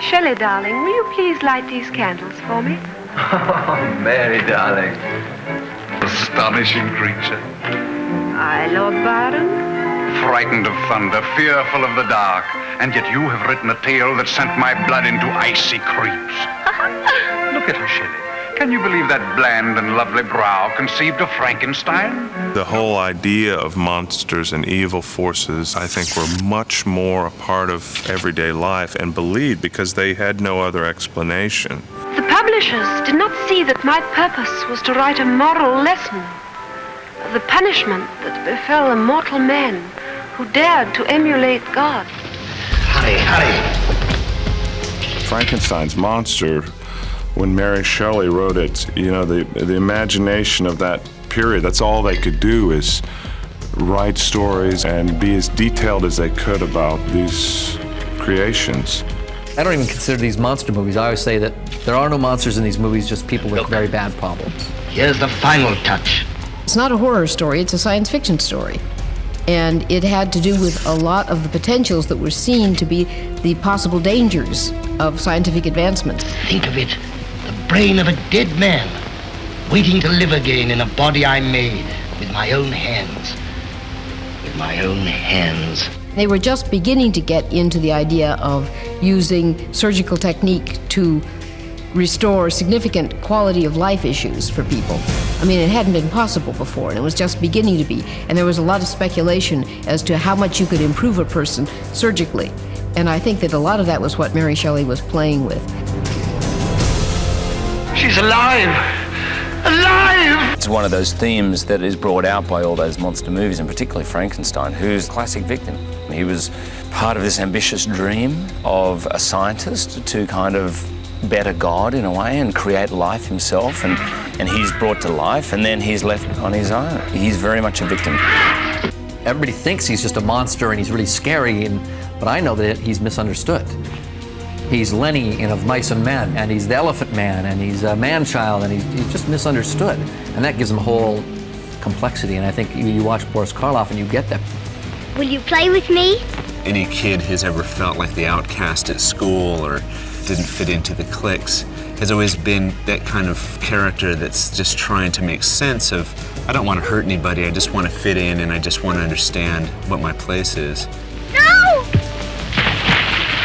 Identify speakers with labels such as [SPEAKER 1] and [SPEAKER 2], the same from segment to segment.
[SPEAKER 1] Shelley, darling, will you please light these candles for me?
[SPEAKER 2] Oh, Mary, darling. Astonishing creature.
[SPEAKER 1] Aye, Lord Byron.
[SPEAKER 2] Frightened of thunder, fearful of the dark, and yet you have written a tale that sent my blood into icy creeps. Look at her, Shelley. Can you believe that bland and lovely brow conceived of Frankenstein?
[SPEAKER 3] The whole idea of monsters and evil forces, I think, were much more a part of everyday life and believed because they had no other explanation.
[SPEAKER 1] The publishers did not see that my purpose was to write a moral lesson of the punishment that befell a mortal man who dared to emulate God.
[SPEAKER 4] Hurry.
[SPEAKER 3] Frankenstein's monster, when Mary Shelley wrote it, the imagination of that period, that's all they could do is write stories and be as detailed as they could about these creations.
[SPEAKER 5] I don't even consider these monster movies. I always say that there are no monsters in these movies, just people with very bad problems.
[SPEAKER 4] Here's the final touch.
[SPEAKER 6] It's not a horror story, it's a science fiction story. And it had to do with a lot of the potentials that were seen to be the possible dangers of scientific advancement.
[SPEAKER 4] Think of it, the brain of a dead man, waiting to live again in a body I made with my own hands. With my own hands.
[SPEAKER 6] They were just beginning to get into the idea of using surgical technique to restore significant quality of life issues for people. I mean, it hadn't been possible before, and it was just beginning to be. And there was a lot of speculation as to how much you could improve a person surgically. And I think that a lot of that was what Mary Shelley was playing with.
[SPEAKER 4] She's alive! Alive!
[SPEAKER 7] It's one of those themes that is brought out by all those monster movies, and particularly Frankenstein, who's a classic victim. He was part of this ambitious dream of a scientist to kind of better God in a way and create life himself, and he's brought to life, and then he's left on his own. He's very much a victim.
[SPEAKER 5] Everybody thinks he's just a monster and he's really scary, but I know that he's misunderstood. He's Lenny in Of Mice and Men, and he's the Elephant Man, and he's a man-child, and he's just misunderstood. And that gives him a whole complexity, and I think you watch Boris Karloff and you get that.
[SPEAKER 8] Will you play with me?
[SPEAKER 9] Any kid who's ever felt like the outcast at school or didn't fit into the cliques has always been that kind of character that's just trying to make sense of, I don't want to hurt anybody, I just want to fit in and I just want to understand what my place is.
[SPEAKER 8] No!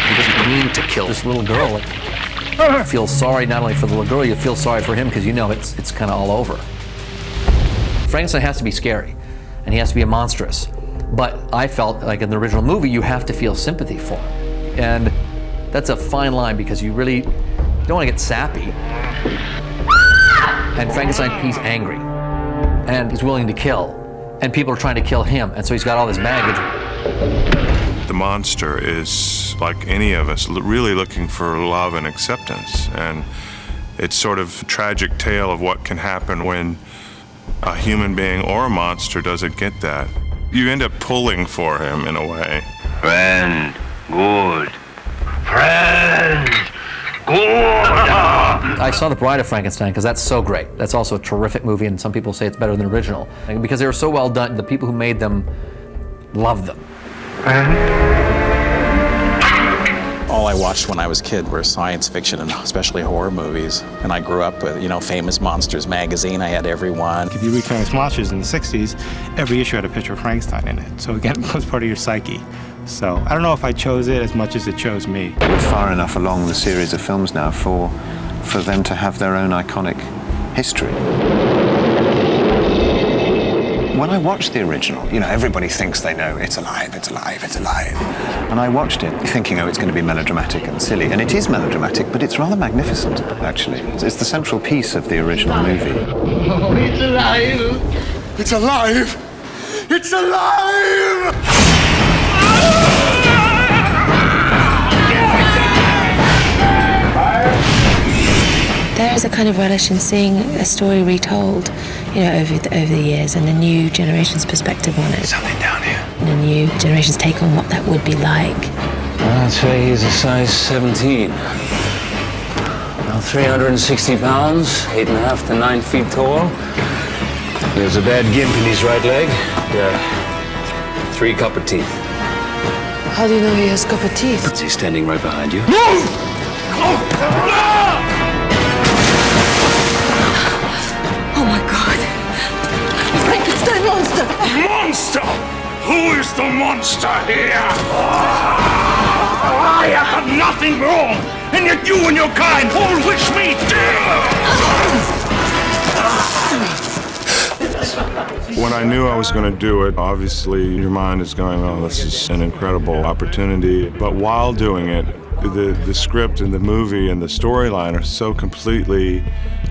[SPEAKER 5] He doesn't mean to kill this little girl. You feel sorry not only for the little girl, you feel sorry for him because you know it's kind of all over. Frankenstein has to be scary, and he has to be a monstrous. But I felt like in the original movie, you have to feel sympathy for him. And that's a fine line because you don't want to get sappy. And Frankenstein, he's angry. And he's willing to kill. And people are trying to kill him. And so he's got all this baggage.
[SPEAKER 3] The monster is, like any of us, really looking for love and acceptance. And it's sort of a tragic tale of what can happen when a human being or a monster doesn't get that. You end up pulling for him in a way.
[SPEAKER 4] Friend, good. Friend, good.
[SPEAKER 5] I saw The Bride of Frankenstein because that's so great. That's also a terrific movie, and some people say it's better than the original. And because they were so well done, the people who made them loved them.
[SPEAKER 10] All I watched when I was a kid were science fiction and especially horror movies. And I grew up with, Famous Monsters magazine. I had every one.
[SPEAKER 11] If you read Famous Monsters in the 60s, every issue had a picture of Frankenstein in it. So again, it was part of your psyche. So I don't know if I chose it as much as it chose me.
[SPEAKER 12] We're far enough along the series of films now for them to have their own iconic history. When I watched the original, everybody thinks they know it's alive, it's alive, it's alive. And I watched it thinking, it's going to be melodramatic and silly. And it is melodramatic, but it's rather magnificent, actually. It's the central piece of the original movie.
[SPEAKER 4] Oh, it's alive!
[SPEAKER 12] It's alive! It's alive!
[SPEAKER 13] There is a kind of relish in seeing a story retold, over the years, and a new generation's perspective on it.
[SPEAKER 12] Something down here.
[SPEAKER 13] And a new generation's take on what that would be like.
[SPEAKER 7] I'd say he's a size 17. About 360 pounds, 8.5 to 9 feet tall. He has a bad gimp in his right leg. 3 copper teeth.
[SPEAKER 13] How do you know he has copper teeth?
[SPEAKER 7] He's standing right behind you.
[SPEAKER 4] Move!
[SPEAKER 14] Oh my God! The Frankenstein monster!
[SPEAKER 15] Monster? Who is the monster here? I have done nothing wrong, and yet you and your kind all wish me dead!
[SPEAKER 3] When I knew I was going to do it, obviously your mind is going, oh, this is an incredible opportunity. But while doing it, the script and the movie and the storyline are so completely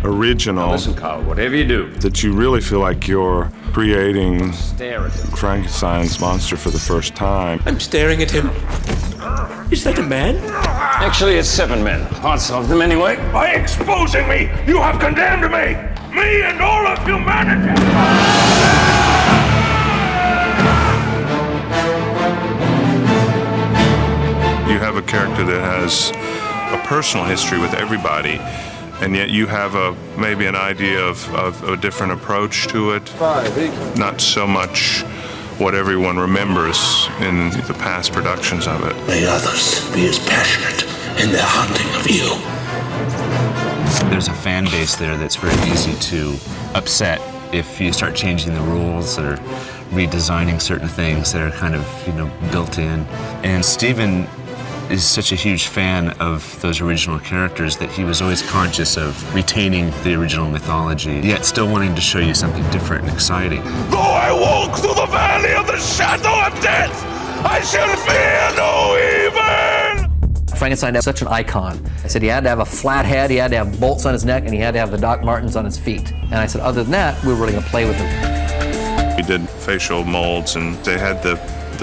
[SPEAKER 3] original.
[SPEAKER 16] Now listen, Carl, whatever you do,
[SPEAKER 3] that you really feel like you're creating
[SPEAKER 16] stare at him.
[SPEAKER 3] Frankenstein's monster for the first time.
[SPEAKER 16] I'm staring at him. Is that a man?
[SPEAKER 15] Actually, it's 7 men. Parts of them, anyway. By exposing me, you have condemned me! Me and all of humanity!
[SPEAKER 3] You have a character that has a personal history with everybody, and yet you have maybe an idea of a different approach to it. Not so much what everyone remembers in the past productions of it.
[SPEAKER 15] May others be as passionate in their hunting of you.
[SPEAKER 9] There's a fan base there that's very easy to upset if you start changing the rules or redesigning certain things that are kind of, built in. And Stephen is such a huge fan of those original characters that he was always conscious of retaining the original mythology, yet still wanting to show you something different and exciting.
[SPEAKER 15] Though I walk through the valley of the shadow of death, I shall fear no evil!
[SPEAKER 5] Frankenstein is such an icon. I said he had to have a flat head, he had to have bolts on his neck, and he had to have the Doc Martens on his feet. And I said, other than that, we were really gonna play with him.
[SPEAKER 3] We did facial molds, and they had the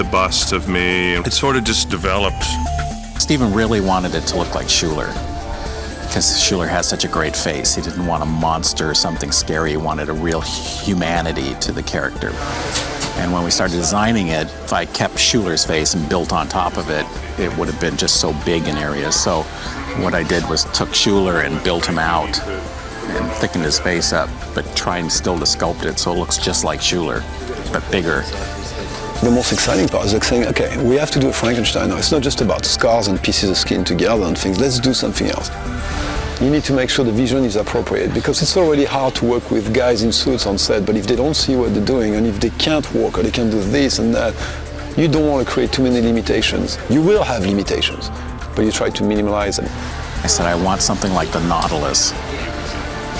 [SPEAKER 3] bust of me. It sort of just developed.
[SPEAKER 10] Stephen really wanted it to look like Schuler, because Schuler has such a great face. He didn't want a monster or something scary. He wanted a real humanity to the character. And when we started designing it, if I kept Schuler's face and built on top of it, it would have been just so big in areas. So what I did was took Schuler and built him out and thickened his face up, but trying still to sculpt it so it looks just like Schuler, but bigger.
[SPEAKER 17] The most exciting part is like saying, okay, we have to do a Frankenstein now. It's not just about scars and pieces of skin together and things. Let's do something else. You need to make sure the vision is appropriate, because it's already hard to work with guys in suits on set, but if they don't see what they're doing and if they can't walk or they can do this and that, you don't want to create too many limitations. You will have limitations, but you try to minimize them.
[SPEAKER 10] I said, I want something like the Nautilus,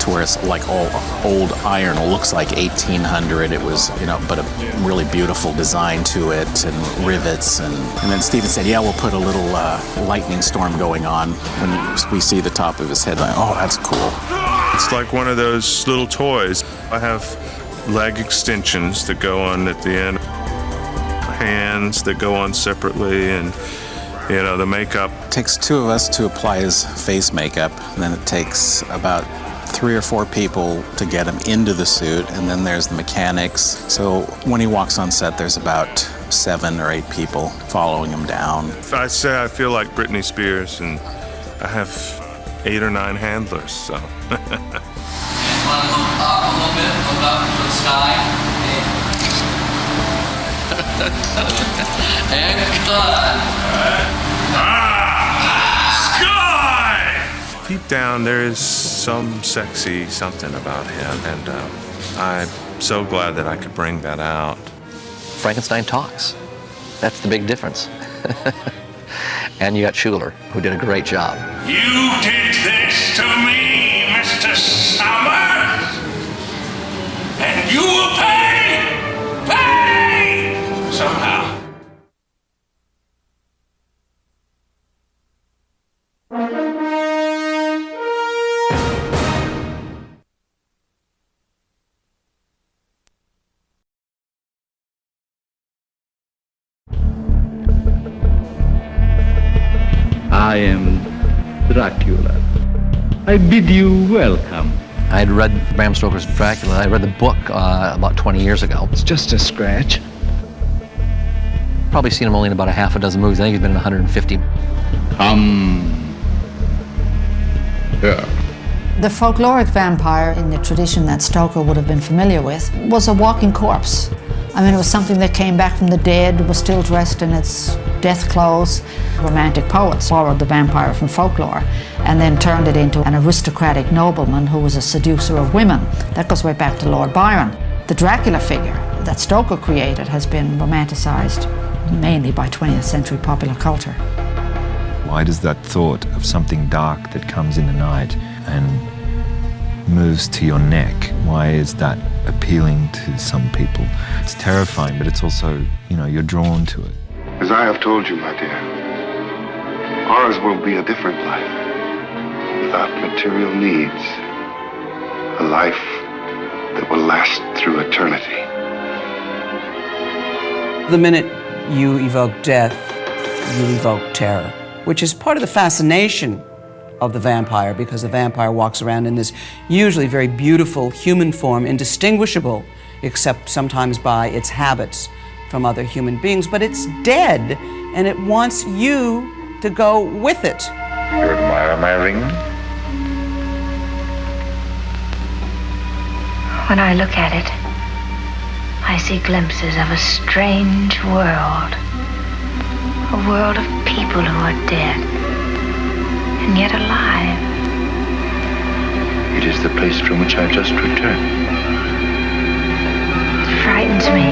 [SPEAKER 10] to where it's like all old iron. It looks like 1800. It was, but a really beautiful design to it, and rivets. And then Stephen said, yeah, we'll put a little lightning storm going on when we see the top of his head. Like, oh, that's cool.
[SPEAKER 3] It's like one of those little toys. I have leg extensions that go on at the end, hands that go on separately, and the makeup.
[SPEAKER 10] It takes 2 of us to apply his face makeup, and then it takes about 3 or 4 people to get him into the suit, and then there's the mechanics. So when he walks on set, there's about 7 or 8 people following him down.
[SPEAKER 3] I say I feel like Britney Spears, and I have 8 or 9 handlers, so.
[SPEAKER 5] Want to look up a little bit, look up to the sky. And cut.
[SPEAKER 3] Deep down, there is some sexy something about him, and I'm so glad that I could bring that out.
[SPEAKER 5] Frankenstein talks. That's the big difference. And you got Schuler, who did a great job.
[SPEAKER 15] You did this to me, Mr. Summers! And you will pay! Pay! Somehow.
[SPEAKER 18] I am Dracula. I bid you welcome.
[SPEAKER 5] I had read Bram Stoker's Dracula. I read the book about 20 years ago.
[SPEAKER 18] It's just a scratch.
[SPEAKER 5] Probably seen him only in about a half a dozen movies. I think he's been in 150.
[SPEAKER 18] Here.
[SPEAKER 19] The folkloric vampire, in the tradition that Stoker would have been familiar with, was a walking corpse. I mean, it was something that came back from the dead, was still dressed in its death clothes. Romantic poets borrowed the vampire from folklore and then turned it into an aristocratic nobleman who was a seducer of women. That goes way back to Lord Byron. The Dracula figure that Stoker created has been romanticized mainly by 20th century popular culture.
[SPEAKER 20] Why does that thought of something dark that comes in the night and moves to your neck, why is that appealing to some people? It's terrifying, but it's also, you know, you're drawn to it.
[SPEAKER 21] As I have told you, my dear, ours will be a different life, without material needs, a life that will last through eternity.
[SPEAKER 22] The minute you evoke death, you evoke terror, which is part of the fascination of the vampire, because the vampire walks around in this usually very beautiful human form, indistinguishable, except sometimes by its habits from other human beings, but it's dead, and it wants you to go with it.
[SPEAKER 21] You admire my ring?
[SPEAKER 23] When I look at it, I see glimpses of a strange world. A world of people who are dead, and yet alive.
[SPEAKER 21] It is the place from which I've just returned.
[SPEAKER 23] It frightens me.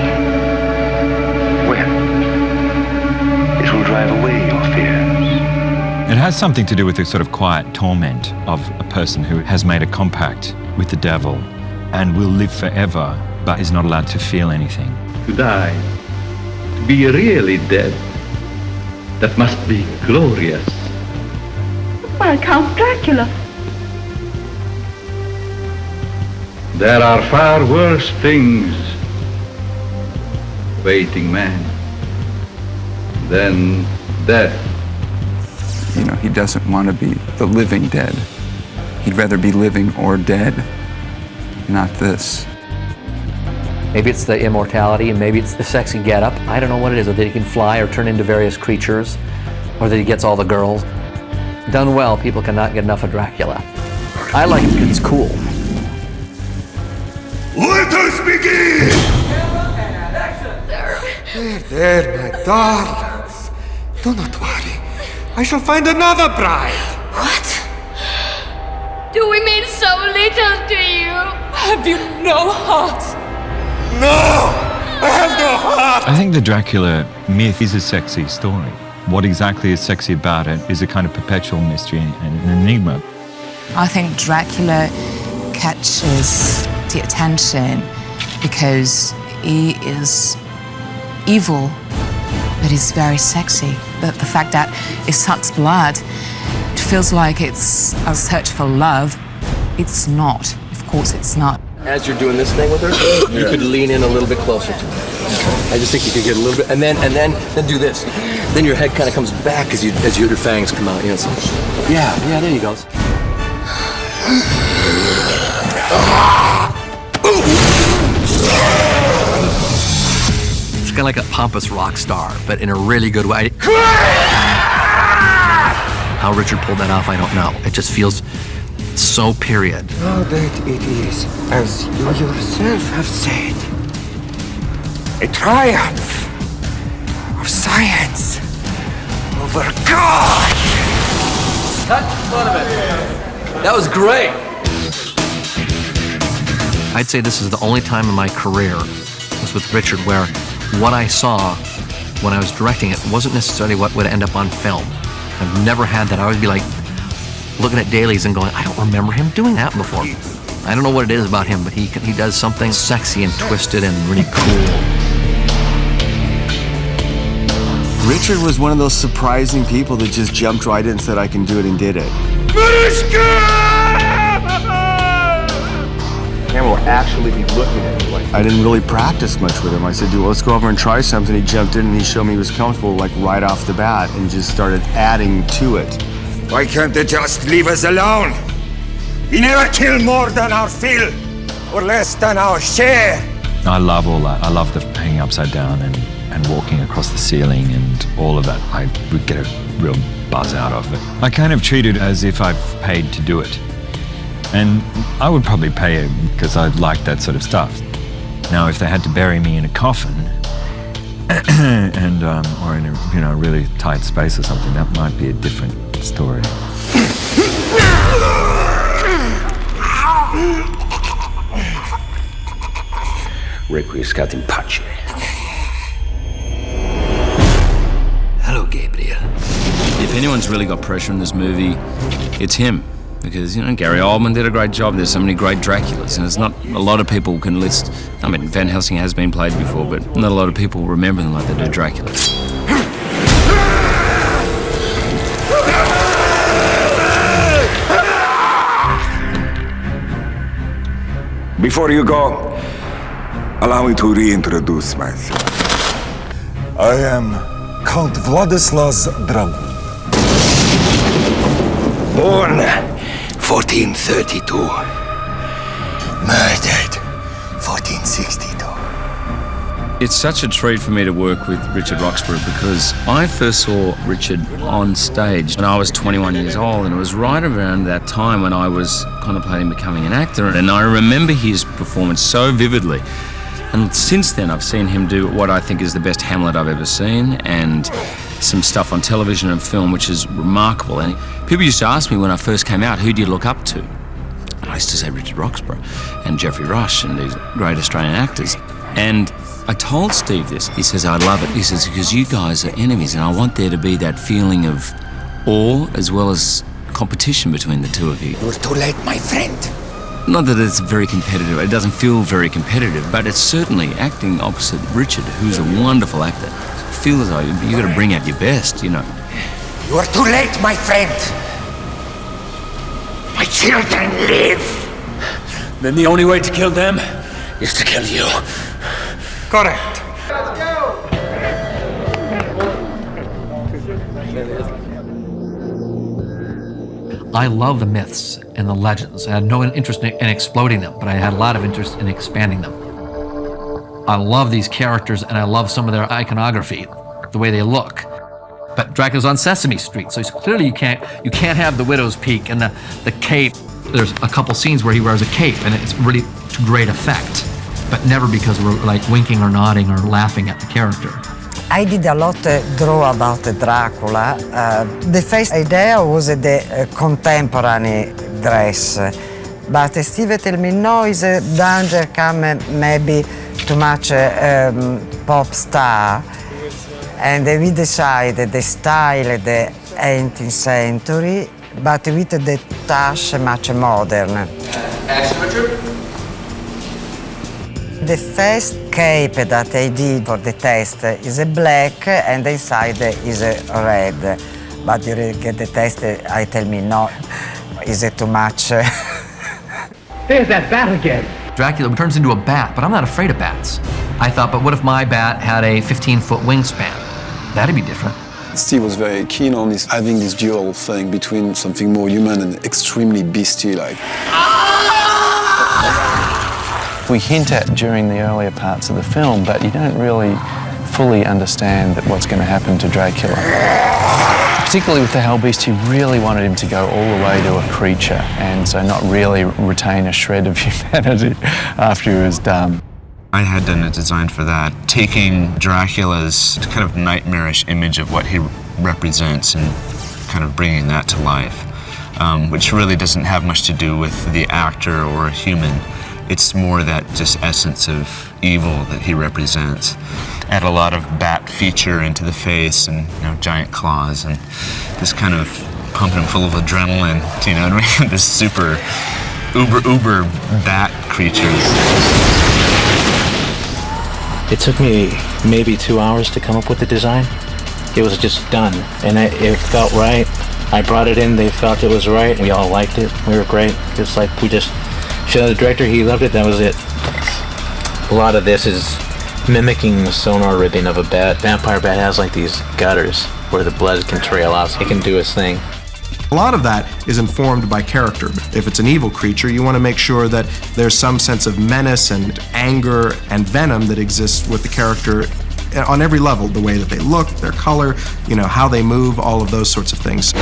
[SPEAKER 21] Well, it will drive away your fears.
[SPEAKER 20] It has something to do with the sort of quiet torment of a person who has made a compact with the devil and will live forever, but is not allowed to feel anything.
[SPEAKER 18] To die, to be really dead, that must be glorious.
[SPEAKER 24] Why, Count Dracula.
[SPEAKER 18] There are far worse things waiting man than death.
[SPEAKER 25] You know, he doesn't want to be the living dead. He'd rather be living or dead, not this.
[SPEAKER 5] Maybe it's the immortality, and maybe it's the sexy getup. I don't know what it is, or that he can fly or turn into various creatures, or that he gets all the girls. Done well, people cannot get enough of Dracula. I like it because he's cool.
[SPEAKER 15] Let us begin!
[SPEAKER 26] There, my darlings. Do not worry. I shall find another bride.
[SPEAKER 14] What? Do we mean so little to you? Have you no heart?
[SPEAKER 26] No! I have no heart!
[SPEAKER 20] I think the Dracula myth is a sexy story. What exactly is sexy about it is a kind of perpetual mystery and an enigma.
[SPEAKER 27] I think Dracula catches the attention because he is evil, but he's very sexy. But the fact that it sucks blood, it feels like it's a search for love. It's not. Of course it's not.
[SPEAKER 5] As you're doing this thing with her, you could lean in a little bit closer to her. I just think you could get a little bit, and then do this. Then your head kind of comes back as your fangs come out. You know, so, yeah, there you go. She's kind of like a pompous rock star, but in a really good way. How Richard pulled that off, I don't know. It just feels so period.
[SPEAKER 26] Now that it is, as you yourself have said, a triumph of science over God!
[SPEAKER 5] Touch fun of it. That was great. I'd say this is the only time in my career, was with Richard, where what I saw when I was directing it wasn't necessarily what would end up on film. I've never had that. I would be like looking at dailies and going, I don't remember him doing that before. I don't know what it is about him, but he does something sexy and twisted and really cool.
[SPEAKER 28] Richard was one of those surprising people that just jumped right in and said, I can do it, and did it.
[SPEAKER 29] Camera will actually be looking at you like
[SPEAKER 28] I didn't really practice much with him. I said, dude, let's go over and try something. He jumped in and he showed me he was comfortable like right off the bat and just started adding to it.
[SPEAKER 26] Why can't they just leave us alone? We never kill more than our fill, or less than our share.
[SPEAKER 20] I love all that. I love the hanging upside down and walking across the ceiling and all of that. I would get a real buzz out of it. I kind of treat it as if I've paid to do it. And I would probably pay him because I like that sort of stuff. Now, if they had to bury me in a coffin, and or in a really tight space or something, that might be a different story.
[SPEAKER 16] Requiescat in pace.
[SPEAKER 1] Hello, Gabriel.
[SPEAKER 2] If anyone's really got pressure in this movie, it's him. Because, Gary Oldman did a great job. There's so many great Draculas, and it's not a lot of people can list. I mean, Van Helsing has been played before, but not a lot of people remember them like they do Dracula.
[SPEAKER 26] Before you go, allow me to reintroduce myself. I am Count Władysław Dragun.
[SPEAKER 16] Born 1432. Murdered 1462.
[SPEAKER 2] It's such a treat for me to work with Richard Roxburgh because I first saw Richard on stage when I was 21 years old, and it was right around that time when I was contemplating becoming an actor, and I remember his performance so vividly. And since then I've seen him do what I think is the best Hamlet I've ever seen, and some stuff on television and film which is remarkable. And people used to ask me when I first came out, who do you look up to? And I used to say Richard Roxburgh and Geoffrey Rush and these great Australian actors. And I told Steve this. He says, I love it. He says, because you guys are enemies, and I want there to be that feeling of awe as well as competition between the two of you.
[SPEAKER 16] You're too late, my friend.
[SPEAKER 2] Not that it's very competitive. It doesn't feel very competitive, but it's certainly acting opposite Richard, who's a wonderful actor. It feels as though you got to bring out your best,
[SPEAKER 16] You are too late, my friend. My children live. Then the only way to kill them is to kill you.
[SPEAKER 26] Correct.
[SPEAKER 5] I love the myths and the legends. I had no interest in exploding them, but I had a lot of interest in expanding them. I love these characters, and I love some of their iconography, the way they look. But Dracula's on Sesame Street, so clearly you can't have the widow's peak and the cape. There's a couple scenes where he wears a cape, and it's really to great effect, but never because we're like winking or nodding or laughing at the character.
[SPEAKER 4] I did a lot draw about Dracula. The first idea was the contemporary dress, but Steve told me no, is a danger come maybe too much pop star, and we decided the style the 18th century, but with the touch much modern.
[SPEAKER 5] Action, Richard.
[SPEAKER 4] The first cape that I did for the test is a black and the inside is a red. But during the test, I tell me no, is it too much?
[SPEAKER 5] There's that bat again. Dracula turns into a bat, but I'm not afraid of bats. I thought, but what if my bat had a 15-foot wingspan? That'd be different.
[SPEAKER 17] Steve was very keen on having this dual thing between something more human and extremely beastie like.
[SPEAKER 6] We hint at during the earlier parts of the film, but you don't really fully understand what's going to happen to Dracula. Particularly with the Hell Beast, he really wanted him to go all the way to a creature, and so not really retain a shred of humanity after he was done.
[SPEAKER 9] I had done a design for that, taking Dracula's kind of nightmarish image of what he represents and kind of bringing that to life, which really doesn't have much to do with the actor or a human. It's more that just essence of evil that he represents. Add a lot of bat feature into the face and giant claws and just kind of pumping him full of adrenaline, you know what I mean? This super uber bat creatures.
[SPEAKER 7] It took me maybe 2 hours to come up with the design. It was just done, and it felt right. I brought it in, they felt it was right. We all liked it, we were great. It's like we just showed the director, he loved it, that was it. A lot of this is mimicking the sonar ribbing of a bat. Vampire bat has like these gutters where the blood can trail out, so it can do its thing.
[SPEAKER 8] A lot of that is informed by character. If it's an evil creature, you want to make sure that there's some sense of menace and anger and venom that exists with the character on every level. The way that they look, their color, how they move, all of those sorts of things.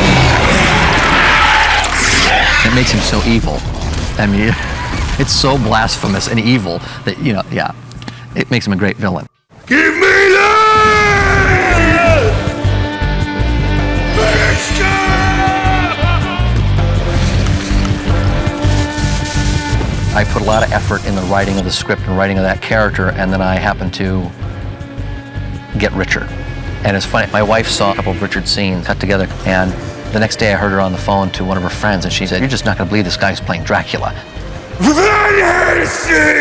[SPEAKER 5] It makes him so evil. I mean, it's so blasphemous and evil that, yeah. It makes him a great villain.
[SPEAKER 15] Give me life!
[SPEAKER 5] I put a lot of effort in the writing of the script and writing of that character, and then I happened to get Richard. And it's funny, my wife saw a couple of Richard's scenes cut together, and the next day I heard her on the phone to one of her friends, and she said, "You're just not gonna believe this guy's playing Dracula."
[SPEAKER 15] Helsing!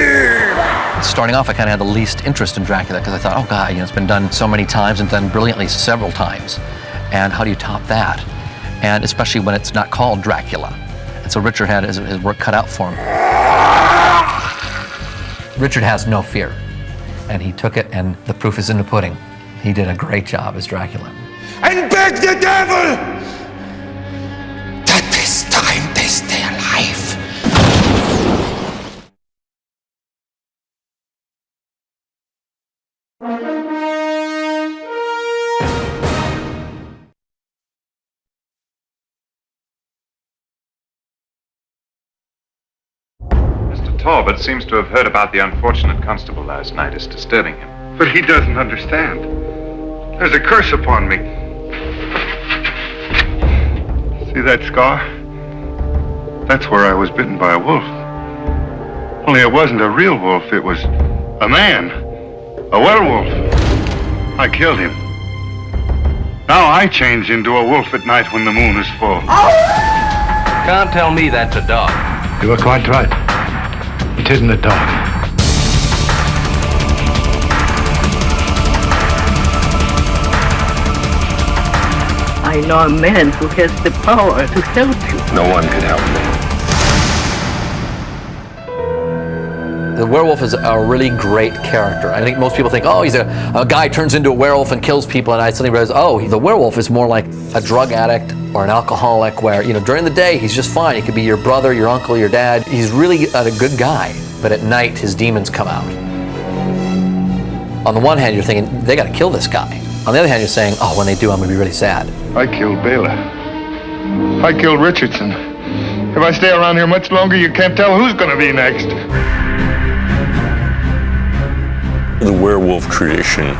[SPEAKER 5] Starting off, I kind of had the least interest in Dracula because I thought, oh God, it's been done so many times and done brilliantly several times. And how do you top that? And especially when it's not called Dracula. And so Richard had his work cut out for him. Richard has no fear. And he took it, and the proof is in the pudding. He did a great job as Dracula.
[SPEAKER 26] And beg the devil that this time they stay alive.
[SPEAKER 3] Mr. Talbot seems to have heard about the unfortunate constable last night. It's disturbing him.
[SPEAKER 15] But he doesn't understand. There's a curse upon me. See that scar? That's where I was bitten by a wolf. Only it wasn't a real wolf, it was a man. A werewolf. I killed him. Now I change into a wolf at night when the moon is full.
[SPEAKER 3] Can't tell me that's a dog.
[SPEAKER 15] You are quite right. It isn't a dog.
[SPEAKER 24] I know a man who has the power to help you.
[SPEAKER 3] No one can help me.
[SPEAKER 5] The werewolf is a really great character. I think most people think, oh, he's a guy turns into a werewolf and kills people, and I suddenly realize, oh, the werewolf is more like a drug addict or an alcoholic where, during the day he's just fine. He could be your brother, your uncle, your dad. He's really a good guy, but at night his demons come out. On the one hand, you're thinking, they gotta kill this guy. On the other hand, you're saying, oh, when they do, I'm gonna be really sad.
[SPEAKER 15] I killed Bela. I killed Richardson. If I stay around here much longer, you can't tell who's gonna be next.
[SPEAKER 10] The werewolf tradition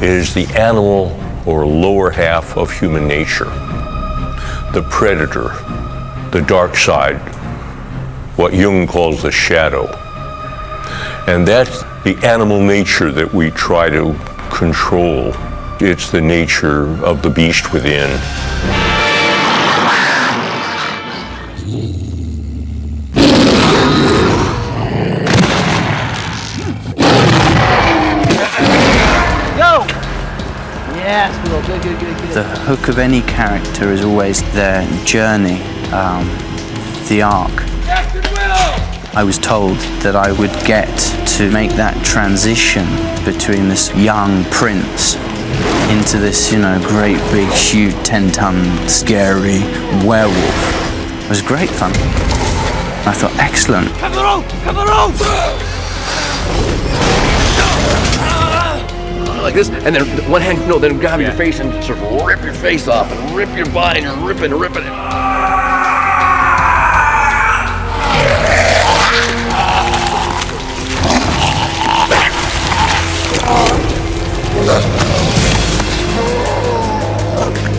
[SPEAKER 10] is the animal or lower half of human nature. The predator, the dark side, what Jung calls the shadow. And that's the animal nature that we try to control. It's the nature of the beast within.
[SPEAKER 11] The hook of any character is always their journey, the arc. I was told that I would get to make that transition between this young prince into this, great big, huge, 10-ton, scary werewolf. It was great fun. I thought, excellent.
[SPEAKER 16] Have the rope! Have the rope!
[SPEAKER 10] Like this, and then one hand, then grab your face and sort of rip your face off and rip your body and you're ripping it.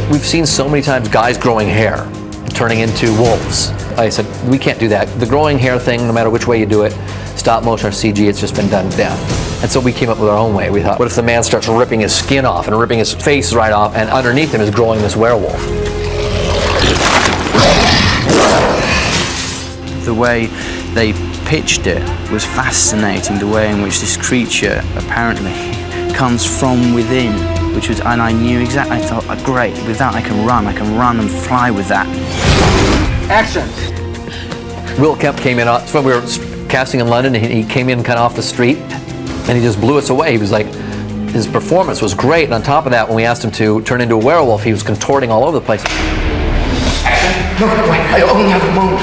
[SPEAKER 5] We've seen so many times guys growing hair, turning into wolves. I said, we can't do that. The growing hair thing, no matter which way you do it, stop motion or CG, it's just been done down. And so we came up with our own way. We thought, what if the man starts ripping his skin off and ripping his face right off, and underneath him is growing this werewolf?
[SPEAKER 11] The way they pitched it was fascinating, the way in which this creature apparently comes from within, and I knew exactly, I thought, great, with that I can run and fly with that.
[SPEAKER 5] Action! Will Kemp came in, when we were casting in London, he came in kind of off the street, and he just blew us away. He was like, his performance was great, and on top of that, when we asked him to turn into a werewolf, he was contorting all over the place.
[SPEAKER 16] No, wait, I only have a moment.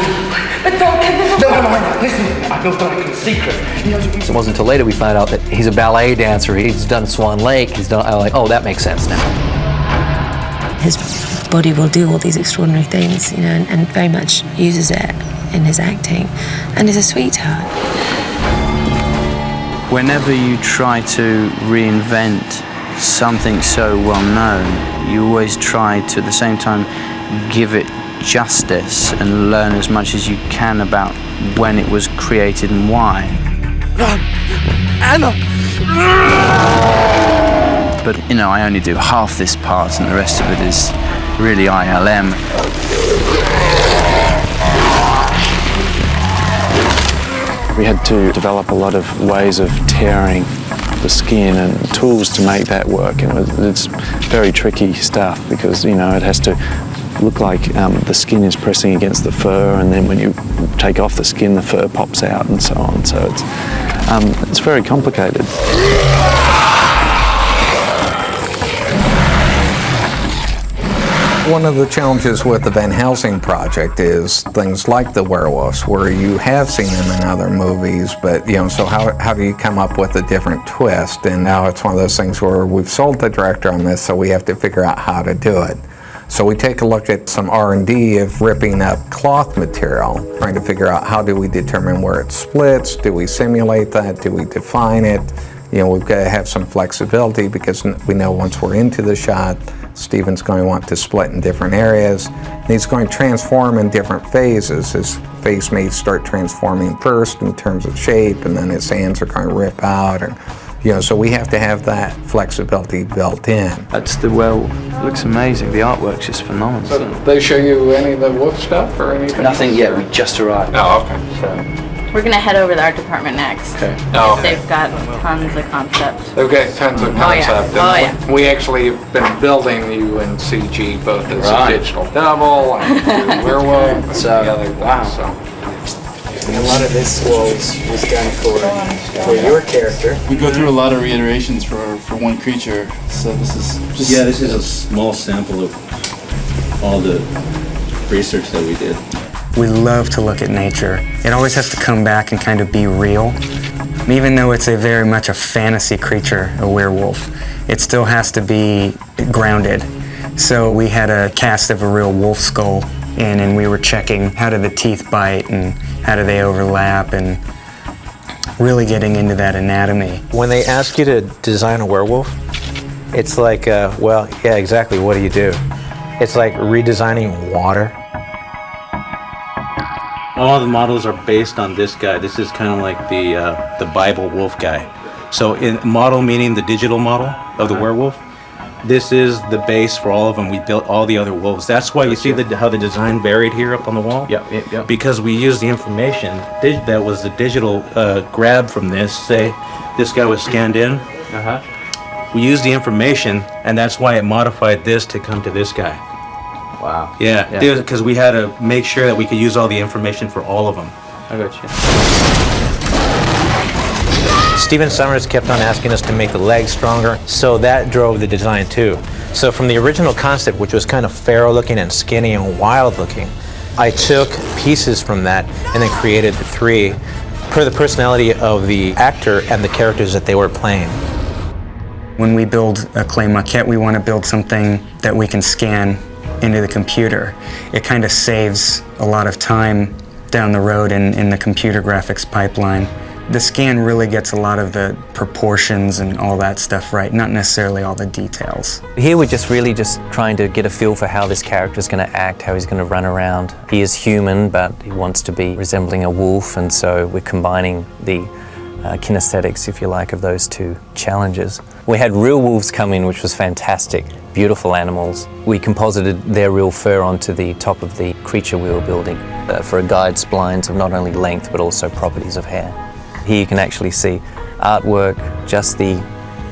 [SPEAKER 16] But don't kill me. No, listen, I know Dracula's secret.
[SPEAKER 5] It wasn't until later we found out that he's a ballet dancer. He's done Swan Lake. I'm like, oh, that makes sense now.
[SPEAKER 12] His body will do all these extraordinary things, and very much uses it in his acting, and is a sweetheart.
[SPEAKER 11] Whenever you try to reinvent something so well known, you always try to at the same time give it justice and learn as much as you can about when it was created and why. Anna! But you know, I only do half this part and the rest of it is really ILM.
[SPEAKER 6] We had to develop a lot of ways of tearing the skin and tools to make that work, and it's very tricky stuff because, you know, it has to look like the skin is pressing against the fur, and then when you take off the skin, the fur pops out and so on. So it's very complicated.
[SPEAKER 13] One of the challenges with the Van Helsing project is things like the werewolves, where you have seen them in other movies, but you know, so how do you come up with a different twist? And now it's one of those things where we've sold the director on this, so we have to figure out how to do it. So we take a look at some R&D of ripping up cloth material, trying to figure out how do we determine where it splits, do we simulate that, do we define it? You know, we've got to have some flexibility because we know once we're into the shot, Stephen's going to want to split in different areas. And he's going to transform in different phases. His face may start transforming first in terms of shape, and then his hands are going to rip out. And, you know, so we have to have that flexibility built in.
[SPEAKER 11] That's the well, it looks amazing. The artwork's just phenomenal.
[SPEAKER 13] So did they show you any of the wolf stuff or anything?
[SPEAKER 11] Nothing yet. We just arrived.
[SPEAKER 13] Oh, okay.
[SPEAKER 14] We're gonna head over to our department next.
[SPEAKER 13] Okay.
[SPEAKER 14] Oh, okay. They've got tons of concepts.
[SPEAKER 13] They've got tons of concept.
[SPEAKER 14] Oh, yeah.
[SPEAKER 13] We actually have been building you in CG, both as a digital double and werewolf. And the other
[SPEAKER 7] wow.
[SPEAKER 13] So.
[SPEAKER 7] And a lot of this was done for your character.
[SPEAKER 18] We go through a lot of reiterations for one creature, so this is just...
[SPEAKER 19] Yeah, this is a small sample of all the research that we did.
[SPEAKER 21] We love to look at nature. It always has to come back and kind of be real. Even though it's very much a fantasy creature, a werewolf, it still has to be grounded. So we had a cast of a real wolf skull in, and we were checking how do the teeth bite and how do they overlap, and really getting into that anatomy.
[SPEAKER 7] When they ask you to design a werewolf, it's like, well, yeah, exactly, what do you do? It's like redesigning water.
[SPEAKER 19] All the models are based on this guy. This is kind of like the Bible wolf guy. So in model meaning the digital model of the werewolf, this is the base for all of them. We built all the other wolves. That's why you see how the design varied here up on the wall.
[SPEAKER 7] Yeah.
[SPEAKER 19] Because we used the information that was the digital grab from this. Say this guy was scanned in. We used the information, and that's why it modified this to come to this guy.
[SPEAKER 7] Wow.
[SPEAKER 19] Yeah, because we had to make sure that we could use all the information for all of them.
[SPEAKER 7] I got you. Stephen Summers kept on asking us to make the legs stronger, so that drove the design too. So from the original concept, which was kind of feral looking and skinny and wild looking, I took pieces from that and then created the three per the personality of the actor and the characters that they were playing.
[SPEAKER 21] When we build a clay maquette, we want to build something that we can scan into the computer. It kind of saves a lot of time down the road in the computer graphics pipeline. The scan really gets a lot of the proportions and all that stuff right, not necessarily all the details.
[SPEAKER 22] Here we're really just trying to get a feel for how this character is going to act, how he's going to run around. He is human, but he wants to be resembling a wolf, and so we're combining the kinesthetics, if you like, of those two challenges. We had real wolves come in, which was fantastic. Beautiful animals. We composited their real fur onto the top of the creature we were building for a guide splines of not only length but also properties of hair. Here you can actually see artwork, just the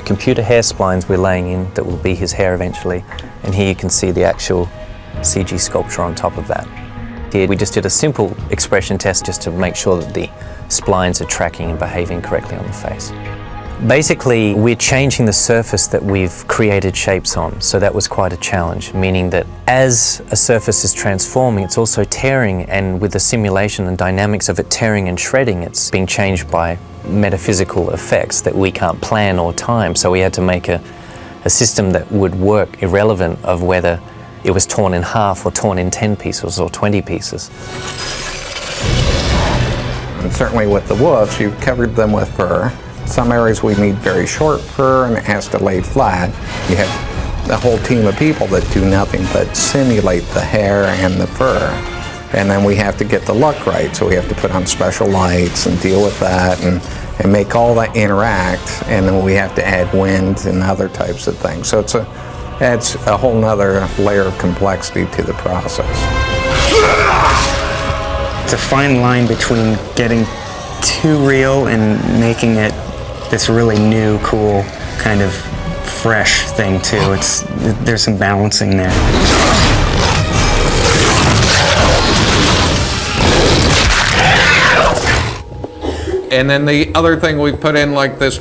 [SPEAKER 22] computer hair splines we're laying in that will be his hair eventually, and here you can see the actual CG sculpture on top of that. Here we just did a simple expression test just to make sure that the splines are tracking and behaving correctly on the face. Basically, we're changing the surface that we've created shapes on, so that was quite a challenge, meaning that as a surface is transforming, it's also tearing, and with the simulation and dynamics of it tearing and shredding, it's being changed by metaphysical effects that we can't plan or time, so we had to make a system that would work irrelevant of whether it was torn in half or torn in 10 pieces or 20 pieces.
[SPEAKER 13] And certainly with the wolves, you've covered them with fur. Some areas we need very short fur and it has to lay flat. You have a whole team of people that do nothing but simulate the hair and the fur. And then we have to get the look right, so we have to put on special lights and deal with that and make all that interact, and then we have to add wind and other types of things. So it adds a whole nother layer of complexity to the process.
[SPEAKER 21] It's a fine line between getting too real and making it this really new, cool, kind of fresh thing too. There's some balancing there.
[SPEAKER 1] And then the other thing we put in, like this,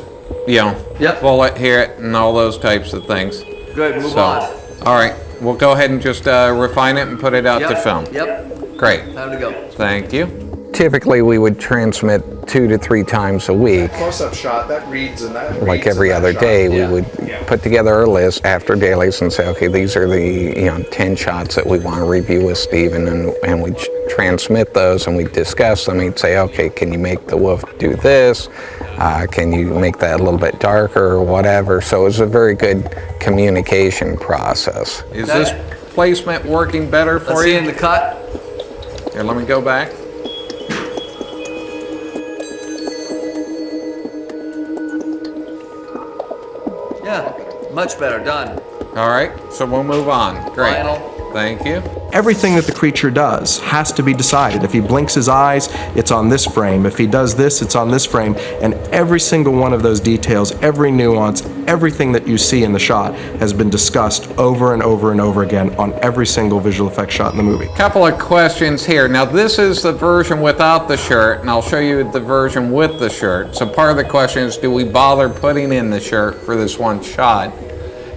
[SPEAKER 1] bullet here and all those types of things.
[SPEAKER 5] Good, move on.
[SPEAKER 1] All right, we'll go ahead and just refine it and put it out to film.
[SPEAKER 5] Yep.
[SPEAKER 1] Great.
[SPEAKER 5] Time to go.
[SPEAKER 1] Thank you.
[SPEAKER 13] Typically, we would transmit 2 to 3 times a week.
[SPEAKER 8] Close-up shot, that reads and that
[SPEAKER 13] Like every other day, we would put together a list after dailies and say, okay, these are the 10 shots that we want to review with Stephen, and we'd transmit those and we'd discuss them. He'd say, okay, can you make the wolf do this? Can you make that a little bit darker or whatever? So it was a very good communication process.
[SPEAKER 1] Is this placement working better for
[SPEAKER 5] Let's
[SPEAKER 1] you?
[SPEAKER 5] see in the cut.
[SPEAKER 1] Here, let me go back.
[SPEAKER 5] Yeah, much better, done.
[SPEAKER 1] All right, so we'll move on. Great.
[SPEAKER 5] Final.
[SPEAKER 1] Thank you.
[SPEAKER 8] Everything that the creature does has to be decided. If he blinks his eyes, it's on this frame. If he does this, it's on this frame. And every single one of those details, every nuance, everything that you see in the shot has been discussed over and over and over again on every single visual effects shot in the movie.
[SPEAKER 1] Couple of questions here. Now, this is the version without the shirt, and I'll show you the version with the shirt. So part of the question is, do we bother putting in the shirt for this one shot?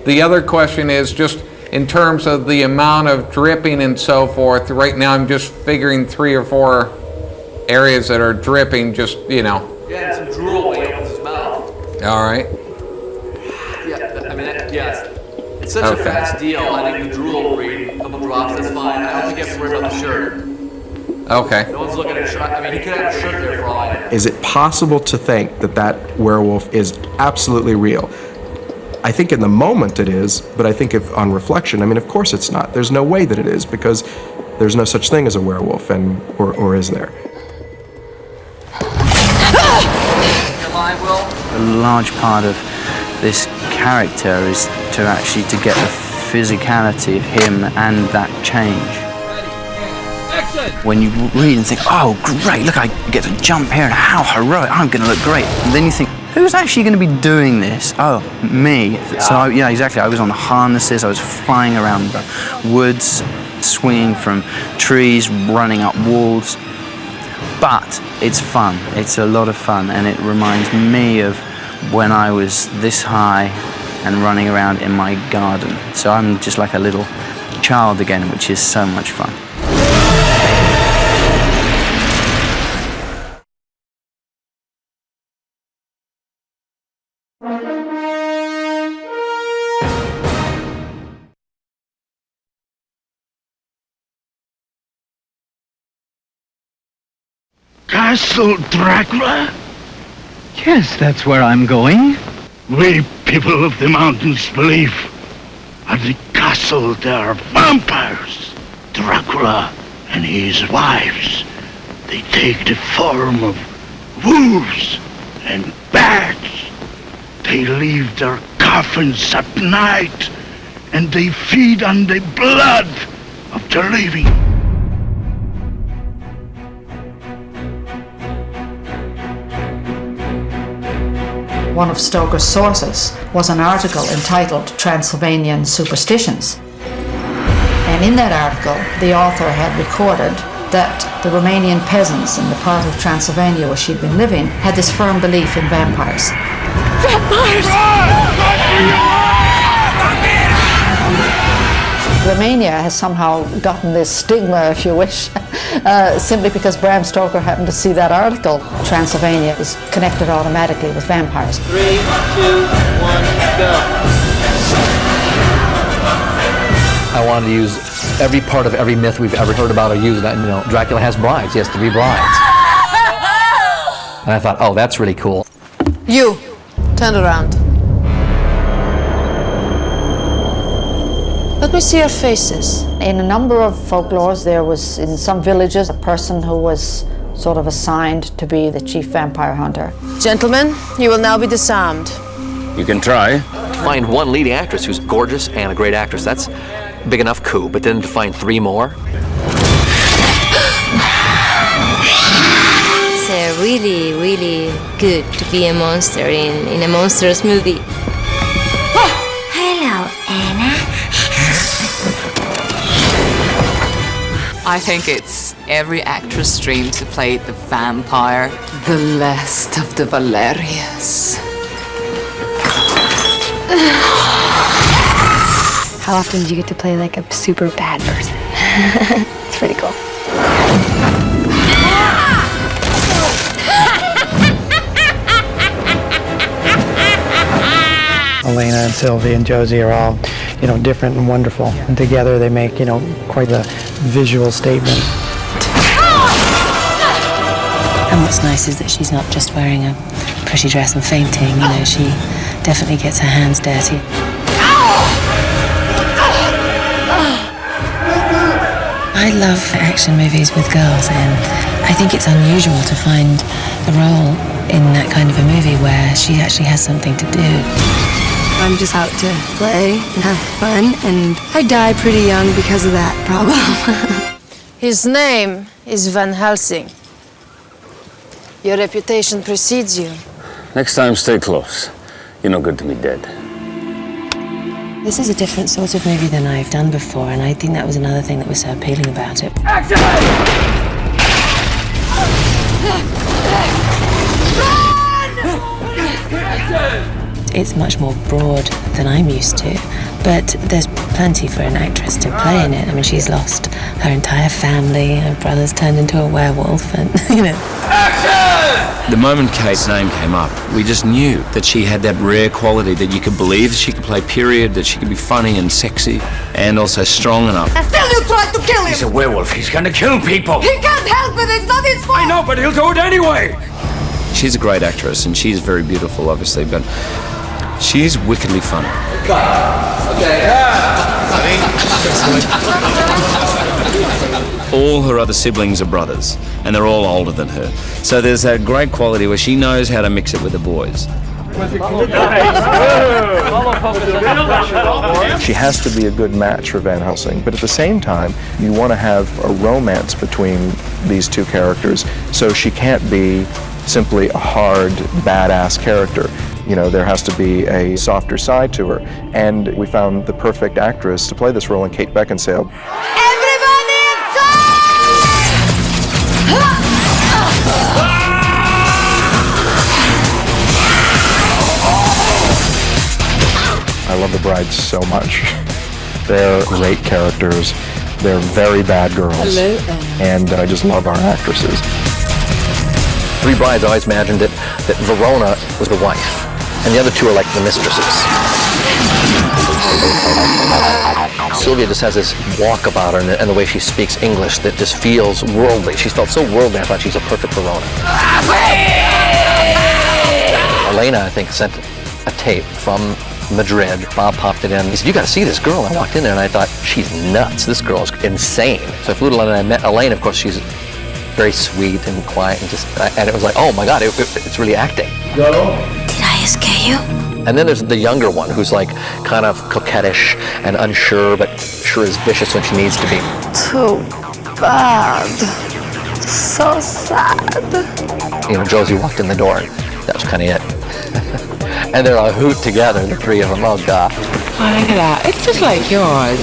[SPEAKER 1] The other question is just in terms of the amount of dripping and so forth. Right now, I'm just figuring 3 or 4 areas that are dripping, just,
[SPEAKER 5] Yeah, and some drool when he opens his mouth.
[SPEAKER 1] All right.
[SPEAKER 5] Yeah, I mean, yes. It's such a fast deal. I think the drool will read a couple drops, that's fine. I don't think you have to worry about the shirt.
[SPEAKER 1] Okay.
[SPEAKER 5] No one's looking at a shirt. I mean, he could have a shirt there for all I know.
[SPEAKER 8] Is it possible to think that that werewolf is absolutely real? I think in the moment it is, but I think if on reflection, I mean, of course it's not. There's no way that it is, because there's no such thing as a werewolf, or is there?
[SPEAKER 11] A large part of this character is to actually to get the physicality of him and that change. When you read and think, oh great, look, I get to jump here and how heroic, I'm going to look great. And then you think, who's actually going to be doing this? Oh, me. So yeah, exactly. I was on harnesses, I was flying around the woods, swinging from trees, running up walls. But it's fun. It's a lot of fun, and it reminds me of when I was this high and running around in my garden. So I'm just like a little child again, which is so much fun.
[SPEAKER 2] Castle Dracula?
[SPEAKER 4] Yes, that's where I'm going.
[SPEAKER 2] We people of the mountains believe at the castle there are vampires. Dracula and his wives, they take the form of wolves and bats. They leave their coffins at night and they feed on the blood of the living.
[SPEAKER 20] One of Stoker's sources was an article entitled Transylvanian Superstitions. And in that article, the author had recorded that the Romanian peasants in the part of Transylvania where she'd been living had this firm belief in vampires. Vampires! Romania has somehow gotten this stigma, if you wish, simply because Bram Stoker happened to see that article. Transylvania is connected automatically with vampires.
[SPEAKER 5] 3, 2, 1, go. I wanted to use every part of every myth we've ever heard about or used. Dracula has brides. He has to be brides. And I thought, oh, that's really cool.
[SPEAKER 9] You, turn around. Let me see your faces.
[SPEAKER 20] In a number of folklores, there was, in some villages, a person who was sort of assigned to be the chief vampire hunter.
[SPEAKER 9] Gentlemen, you will now be disarmed.
[SPEAKER 5] You can try. To find one leading actress who's gorgeous and a great actress, that's a big enough coup. But then to find 3 more?
[SPEAKER 17] It's really, really good to be a monster in a monsters movie.
[SPEAKER 23] Hello, Anna.
[SPEAKER 24] I think it's every actress' dream to play the vampire, the last of the Valerius.
[SPEAKER 25] How often do you get to play like a super bad person? It's pretty cool.
[SPEAKER 26] Elena and Sylvie and Josie are all, different and wonderful. And together they make, quite a visual statement.
[SPEAKER 12] And what's nice is that she's not just wearing a pretty dress and fainting, she definitely gets her hands dirty. I love action movies with girls, and I think it's unusual to find a role in that kind of a movie where she actually has something to do.
[SPEAKER 25] I'm just out to play and have fun, and I die pretty young because of that problem.
[SPEAKER 9] His name is Van Helsing. Your reputation precedes you.
[SPEAKER 27] Next time, stay close. You're no good to me dead.
[SPEAKER 12] This is a different sort of movie than I've done before, and I think that was another thing that was so appealing about it.
[SPEAKER 16] Action!
[SPEAKER 12] It's much more broad than I'm used to, but there's plenty for an actress to play in it. I mean, she's lost her entire family, her brother's turned into a werewolf, and,
[SPEAKER 27] Action! The moment Kate's name came up, we just knew that she had that rare quality that you could believe she could play period, that she could be funny and sexy, and also strong enough.
[SPEAKER 16] And still you tried to kill him!
[SPEAKER 27] He's a werewolf, he's gonna kill people!
[SPEAKER 16] He can't help it, it's not his fault!
[SPEAKER 27] I know, but he'll do it anyway! She's a great actress, and she's very beautiful, obviously, but she's wickedly funny. All her other siblings are brothers, and they're all older than her. So there's a great quality where she knows how to mix it with the boys.
[SPEAKER 8] She has to be a good match for Van Helsing, but at the same time, you want to have a romance between these two characters, so she can't be simply a hard, badass character. There has to be a softer side to her, and we found the perfect actress to play this role in Kate Beckinsale.
[SPEAKER 16] Everybody inside!
[SPEAKER 8] I love the Brides so much. They're great characters. They're very bad girls.
[SPEAKER 9] Hello.
[SPEAKER 8] And I just love our actresses.
[SPEAKER 5] 3 Brides, I always imagined that Verona was the wife, and the other 2 are like the mistresses. Sylvia just has this walk about her and the way she speaks English that just feels worldly. She's felt so worldly, I thought she's a perfect Verona. Elena, I think, sent a tape from Madrid. Bob popped it in. He said, "You got to see this girl." I walked in there and I thought, she's nuts. This girl is insane. So I flew to London and I met Elaine. Of course, she's very sweet and quiet, and it was like, oh my God, it's really acting.
[SPEAKER 23] Did I scare you?
[SPEAKER 5] And then there's the younger one who's like kind of coquettish and unsure, but sure is vicious when she needs to be.
[SPEAKER 9] Too bad. So sad.
[SPEAKER 5] Josie walked in the door, and that was kind of it. And they're a hoot together, the 3 of them. Oh God.
[SPEAKER 24] Oh, look at that. It's just like yours.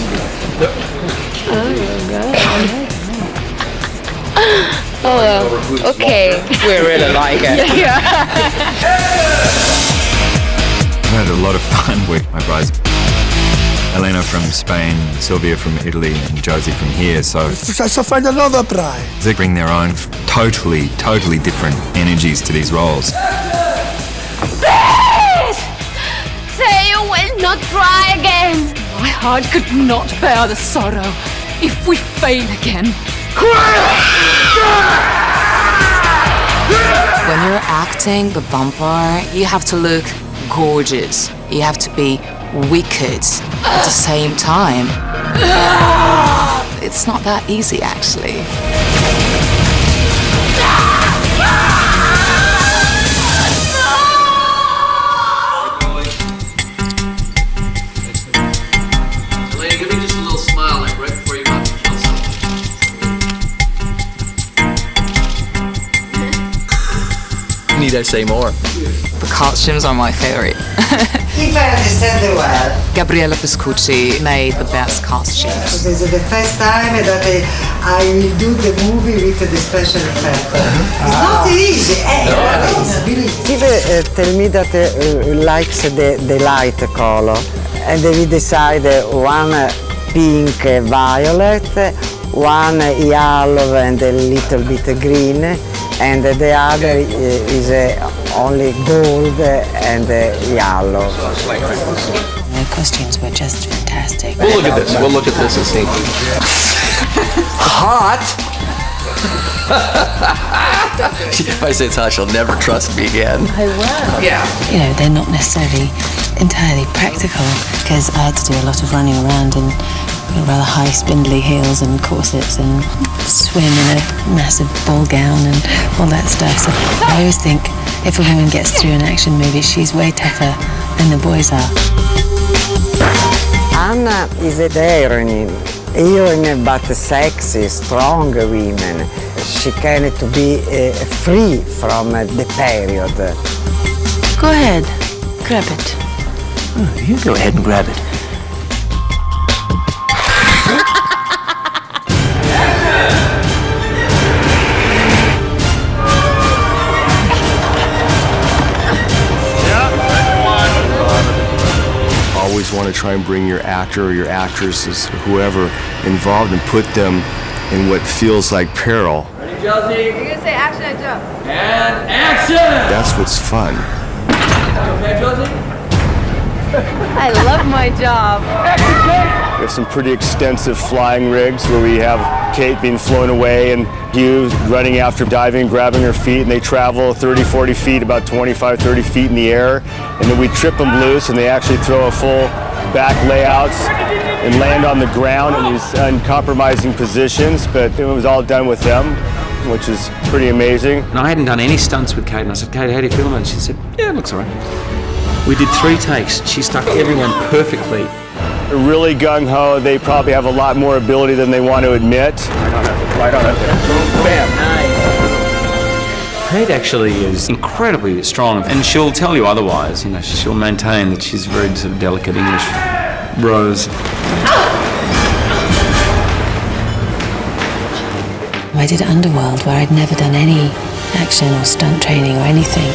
[SPEAKER 17] Oh, well, okay.
[SPEAKER 24] We really like it.
[SPEAKER 17] Yeah.
[SPEAKER 28] I had a lot of fun with my brides. Elena from Spain, Sylvia from Italy, and Josie from here, so
[SPEAKER 16] I shall find another bride.
[SPEAKER 28] they bring their own totally different energies to these roles.
[SPEAKER 23] Please! Say you will not try again.
[SPEAKER 24] My heart could not bear the sorrow if we fail again. When you're acting the vampire, you have to look gorgeous. You have to be wicked at the same time. It's not that easy, actually.
[SPEAKER 5] Give me just a little smile, like right before you want to kill someone. Need I say more?
[SPEAKER 24] The costumes are my favorite.
[SPEAKER 3] If I understand it well,
[SPEAKER 24] Gabriella Piscucci made the best costumes.
[SPEAKER 3] this is the first time that I will do the movie with the special effects. It's not easy. It's really. Steve tell me that likes the light color, and we decide one pink, violet, one yellow and a little bit green, and the other is only gold and yellow.
[SPEAKER 12] The costumes were just fantastic.
[SPEAKER 5] We'll look at this. We'll look at this and see. Hot? If I say it's hot, she'll never trust me again.
[SPEAKER 12] I will.
[SPEAKER 24] Yeah.
[SPEAKER 12] You know, they're not necessarily entirely practical because I had to do a lot of running around in rather high spindly heels and corsets and swim in a massive ball gown and all that stuff. So I always think if a woman gets through an action movie, she's way tougher than the boys are.
[SPEAKER 3] Anna is a heroine but sexy, strong women. She can to be free from the period.
[SPEAKER 12] Go ahead, grab it.
[SPEAKER 27] Oh, you go ahead and grab it.
[SPEAKER 6] Always want to try and bring your actor or your actresses, whoever involved, and put them in what feels like peril.
[SPEAKER 23] Ready, Josie? You're gonna say action and jump.
[SPEAKER 5] And action!
[SPEAKER 6] That's what's fun.
[SPEAKER 23] Okay, Josie? I love my job.
[SPEAKER 6] We have some pretty extensive flying rigs where we have Kate being flown away and Hugh running after, diving, grabbing her feet, and they travel 30, 40 feet, about 25, 30 feet in the air, and then we trip them loose and they actually throw a full back layouts and land on the ground in these uncompromising positions, but it was all done with them, which is pretty amazing.
[SPEAKER 27] And I hadn't done any stunts with Kate, and I said, Kate, how do you feel about it? And she said, yeah, it looks all right. We did 3 takes. She stuck everyone perfectly.
[SPEAKER 6] They're really gung-ho. They probably have a lot more ability than they want to admit. Right on it there. Bam.
[SPEAKER 27] Kate actually is incredibly strong, and she'll tell you otherwise. You know, she'll maintain that she's very sort of delicate English rose.
[SPEAKER 12] I did Underworld, where I'd never done any action or stunt training or anything.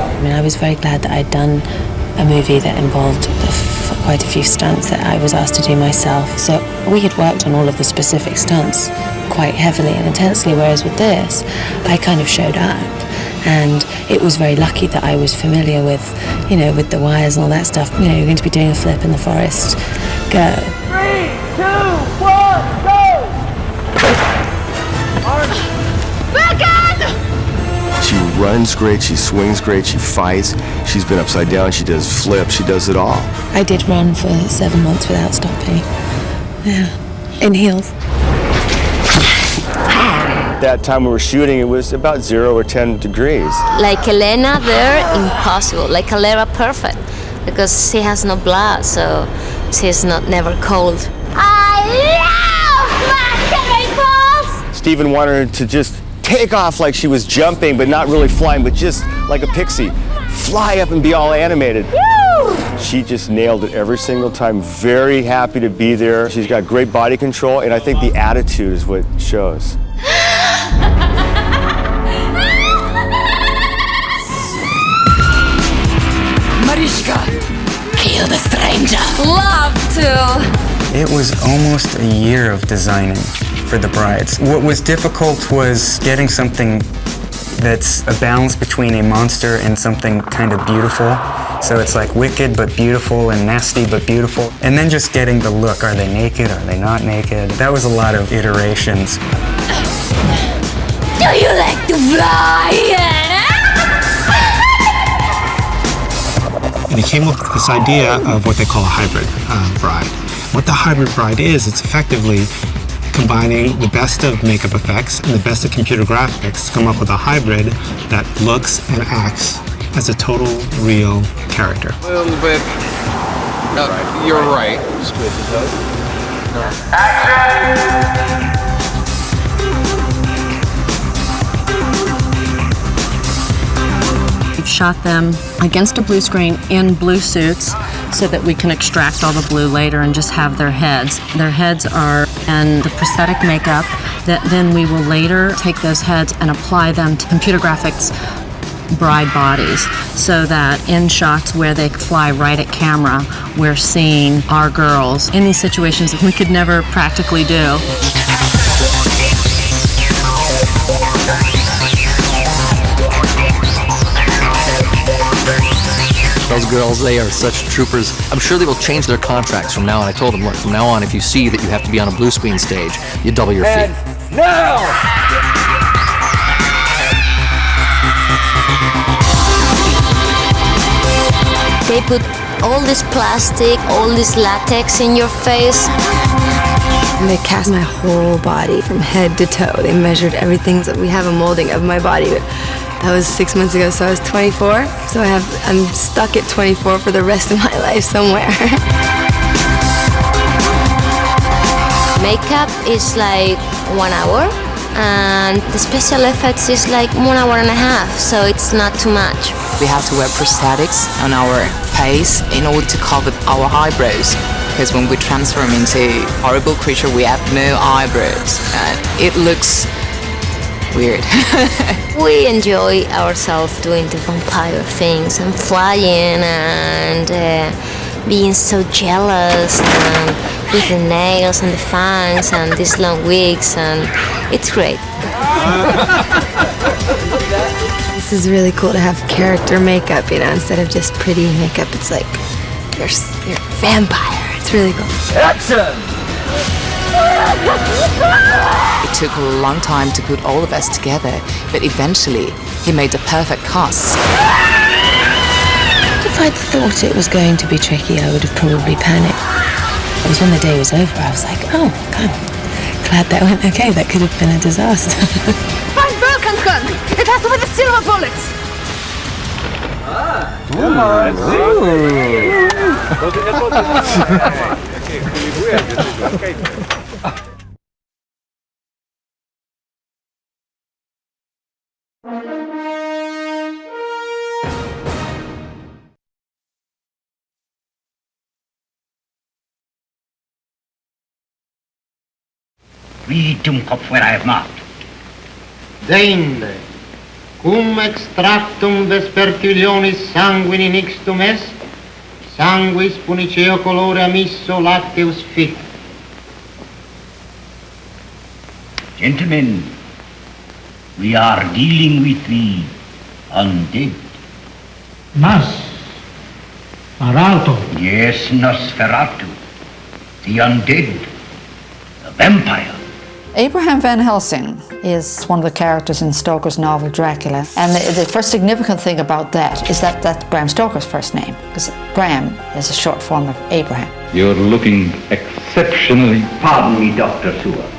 [SPEAKER 12] I mean, I was very glad that I'd done a movie that involved quite a few stunts that I was asked to do myself. So we had worked on all of the specific stunts quite heavily and intensely, whereas with this, I kind of showed up. And it was very lucky that I was familiar with, you know, with the wires and all that stuff. You know, you're going to be doing a flip in the forest. Go.
[SPEAKER 23] 3, 2, 1, go!
[SPEAKER 6] She runs great, she swings great, she fights, she's been upside down, she does flips, she does it all.
[SPEAKER 12] I did run for 7 months without stopping. Yeah, in heels.
[SPEAKER 6] That time we were shooting, it was about 0 or 10 degrees.
[SPEAKER 17] Like Elena there, impossible. Like Elena, perfect. Because she has no blood, so she's not never cold.
[SPEAKER 23] I love my balls!
[SPEAKER 6] Stephen wanted her to just take off like she was jumping, but not really flying, but just like a pixie. Fly up and be all animated.
[SPEAKER 23] Woo!
[SPEAKER 6] She just nailed it every single time. Very happy to be there. She's got great body control, and I think the attitude is what shows.
[SPEAKER 23] Mariska, kill the stranger. Love to.
[SPEAKER 21] It was almost a year of designing for the brides. What was difficult was getting something that's a balance between a monster and something kind of beautiful. So it's like wicked but beautiful and nasty but beautiful. And then just getting the look. Are they naked? Are they not naked? That was a lot of iterations.
[SPEAKER 23] Do you like to fly?
[SPEAKER 7] And he came up with this idea of what they call a hybrid bride. What the hybrid bride is, it's effectively combining the best of makeup effects and the best of computer graphics to come up with a hybrid that looks and acts as a total real character.
[SPEAKER 1] A little bit. You're right.
[SPEAKER 10] We've shot them against a blue screen in blue suits so that we can extract all the blue later and just have their heads. Their heads are in the prosthetic makeup that then we will later take those heads and apply them to computer graphics bride bodies so that in shots where they fly right at camera, we're seeing our girls in these situations that we could never practically do.
[SPEAKER 5] Those girls, they are such troopers. I'm sure they will change their contracts from now on. I told them, look, from now on, if you see that you have to be on a blue screen stage, you double your fee.
[SPEAKER 23] Now! They put all this plastic, all this latex in your face.
[SPEAKER 25] And they cast my whole body from head to toe. They measured everything. So we have a molding of my body. That was 6 months ago, so I was 24. So I'm stuck at 24 for the rest of my life somewhere.
[SPEAKER 17] Makeup is like 1 hour, and the special effects is like 1 hour and a half, so it's not too much.
[SPEAKER 24] We have to wear prosthetics on our face in order to cover our eyebrows, because when we transform into a horrible creature, we have no eyebrows, and it looks weird.
[SPEAKER 17] We enjoy ourselves doing the vampire things and flying and being so jealous and with the nails and the fangs and these long wigs, and it's great.
[SPEAKER 25] This is really cool to have character makeup, you know, instead of just pretty makeup. It's like you're a vampire. It's really cool.
[SPEAKER 23] Action!
[SPEAKER 24] It took a long time to put all of us together, but eventually he made the perfect cast.
[SPEAKER 12] If I'd thought it was going to be tricky, I would have probably panicked. It was when the day was over, I was like, oh, God, glad that went okay. That could have been a disaster.
[SPEAKER 23] Find Vulcan's gun! It has to be the silver bullets!
[SPEAKER 2] Read cum Kopf where I have marked.
[SPEAKER 13] Deinde, cum extractum vespertilionis sanguini nixtum est, sanguis puniceo colore amisso lacteus fit.
[SPEAKER 2] Gentlemen, we are dealing with the undead.
[SPEAKER 13] Mas, Arauto.
[SPEAKER 2] Yes, Nosferatu. The undead. The vampire.
[SPEAKER 20] Abraham Van Helsing is one of the characters in Stoker's novel Dracula. And the first significant thing about that is that that's Bram Stoker's first name, because Bram is a short form of Abraham.
[SPEAKER 2] You're looking exceptionally... Pardon me, Dr. Seward.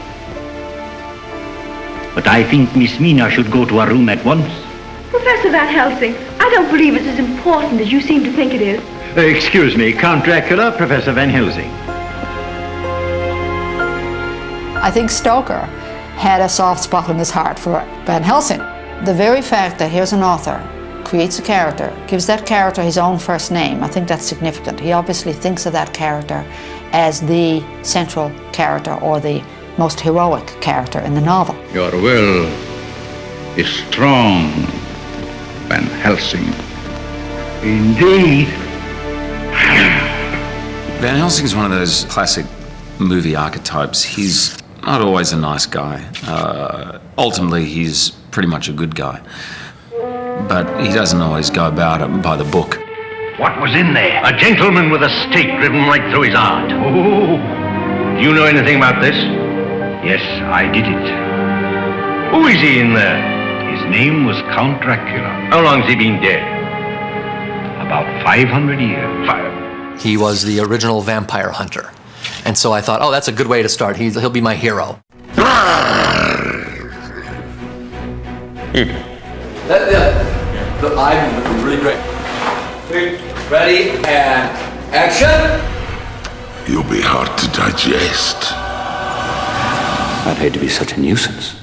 [SPEAKER 2] But I think Miss Mina should go to her room at once.
[SPEAKER 14] Professor Van Helsing, I don't believe it's as important as you seem to think it is.
[SPEAKER 2] Excuse me, Count Dracula, Professor Van Helsing.
[SPEAKER 20] I think Stoker had a soft spot in his heart for Van Helsing. The very fact that here's an author, creates a character, gives that character his own first name, I think that's significant. He obviously thinks of that character as the central character or the most heroic character in the novel.
[SPEAKER 2] Your will is strong, Van Helsing. Indeed.
[SPEAKER 28] Van Helsing is one of those classic movie archetypes. He's not always a nice guy. Ultimately, he's
[SPEAKER 27] pretty much a good guy. But he doesn't always go about it by the book.
[SPEAKER 2] What was in there? A gentleman with a stake driven right through his heart. Oh, do you know anything about this? Yes, I did it. Who is he in there? His name was Count Dracula. How long has he been dead? About 500 years.
[SPEAKER 5] He was the original vampire hunter. And so I thought, oh, that's a good way to start. He'll be my hero. I'm really great. Ready, and action!
[SPEAKER 4] You'll be hard to digest.
[SPEAKER 27] I'd hate to be such a nuisance.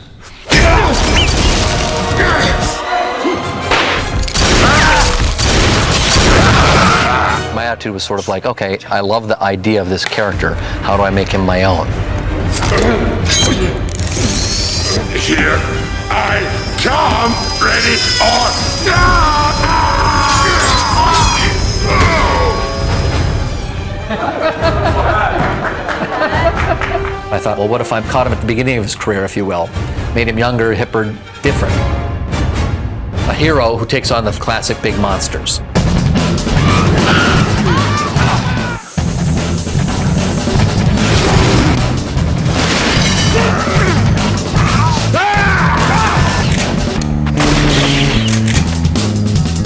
[SPEAKER 5] My attitude was sort of like, okay, I love the idea of this character. How do I make him my own?
[SPEAKER 4] Here I come, ready or
[SPEAKER 5] I thought, well, what if I caught him at the beginning of his career, if you will? Made him younger, hipper, different. A hero who takes on the classic big monsters.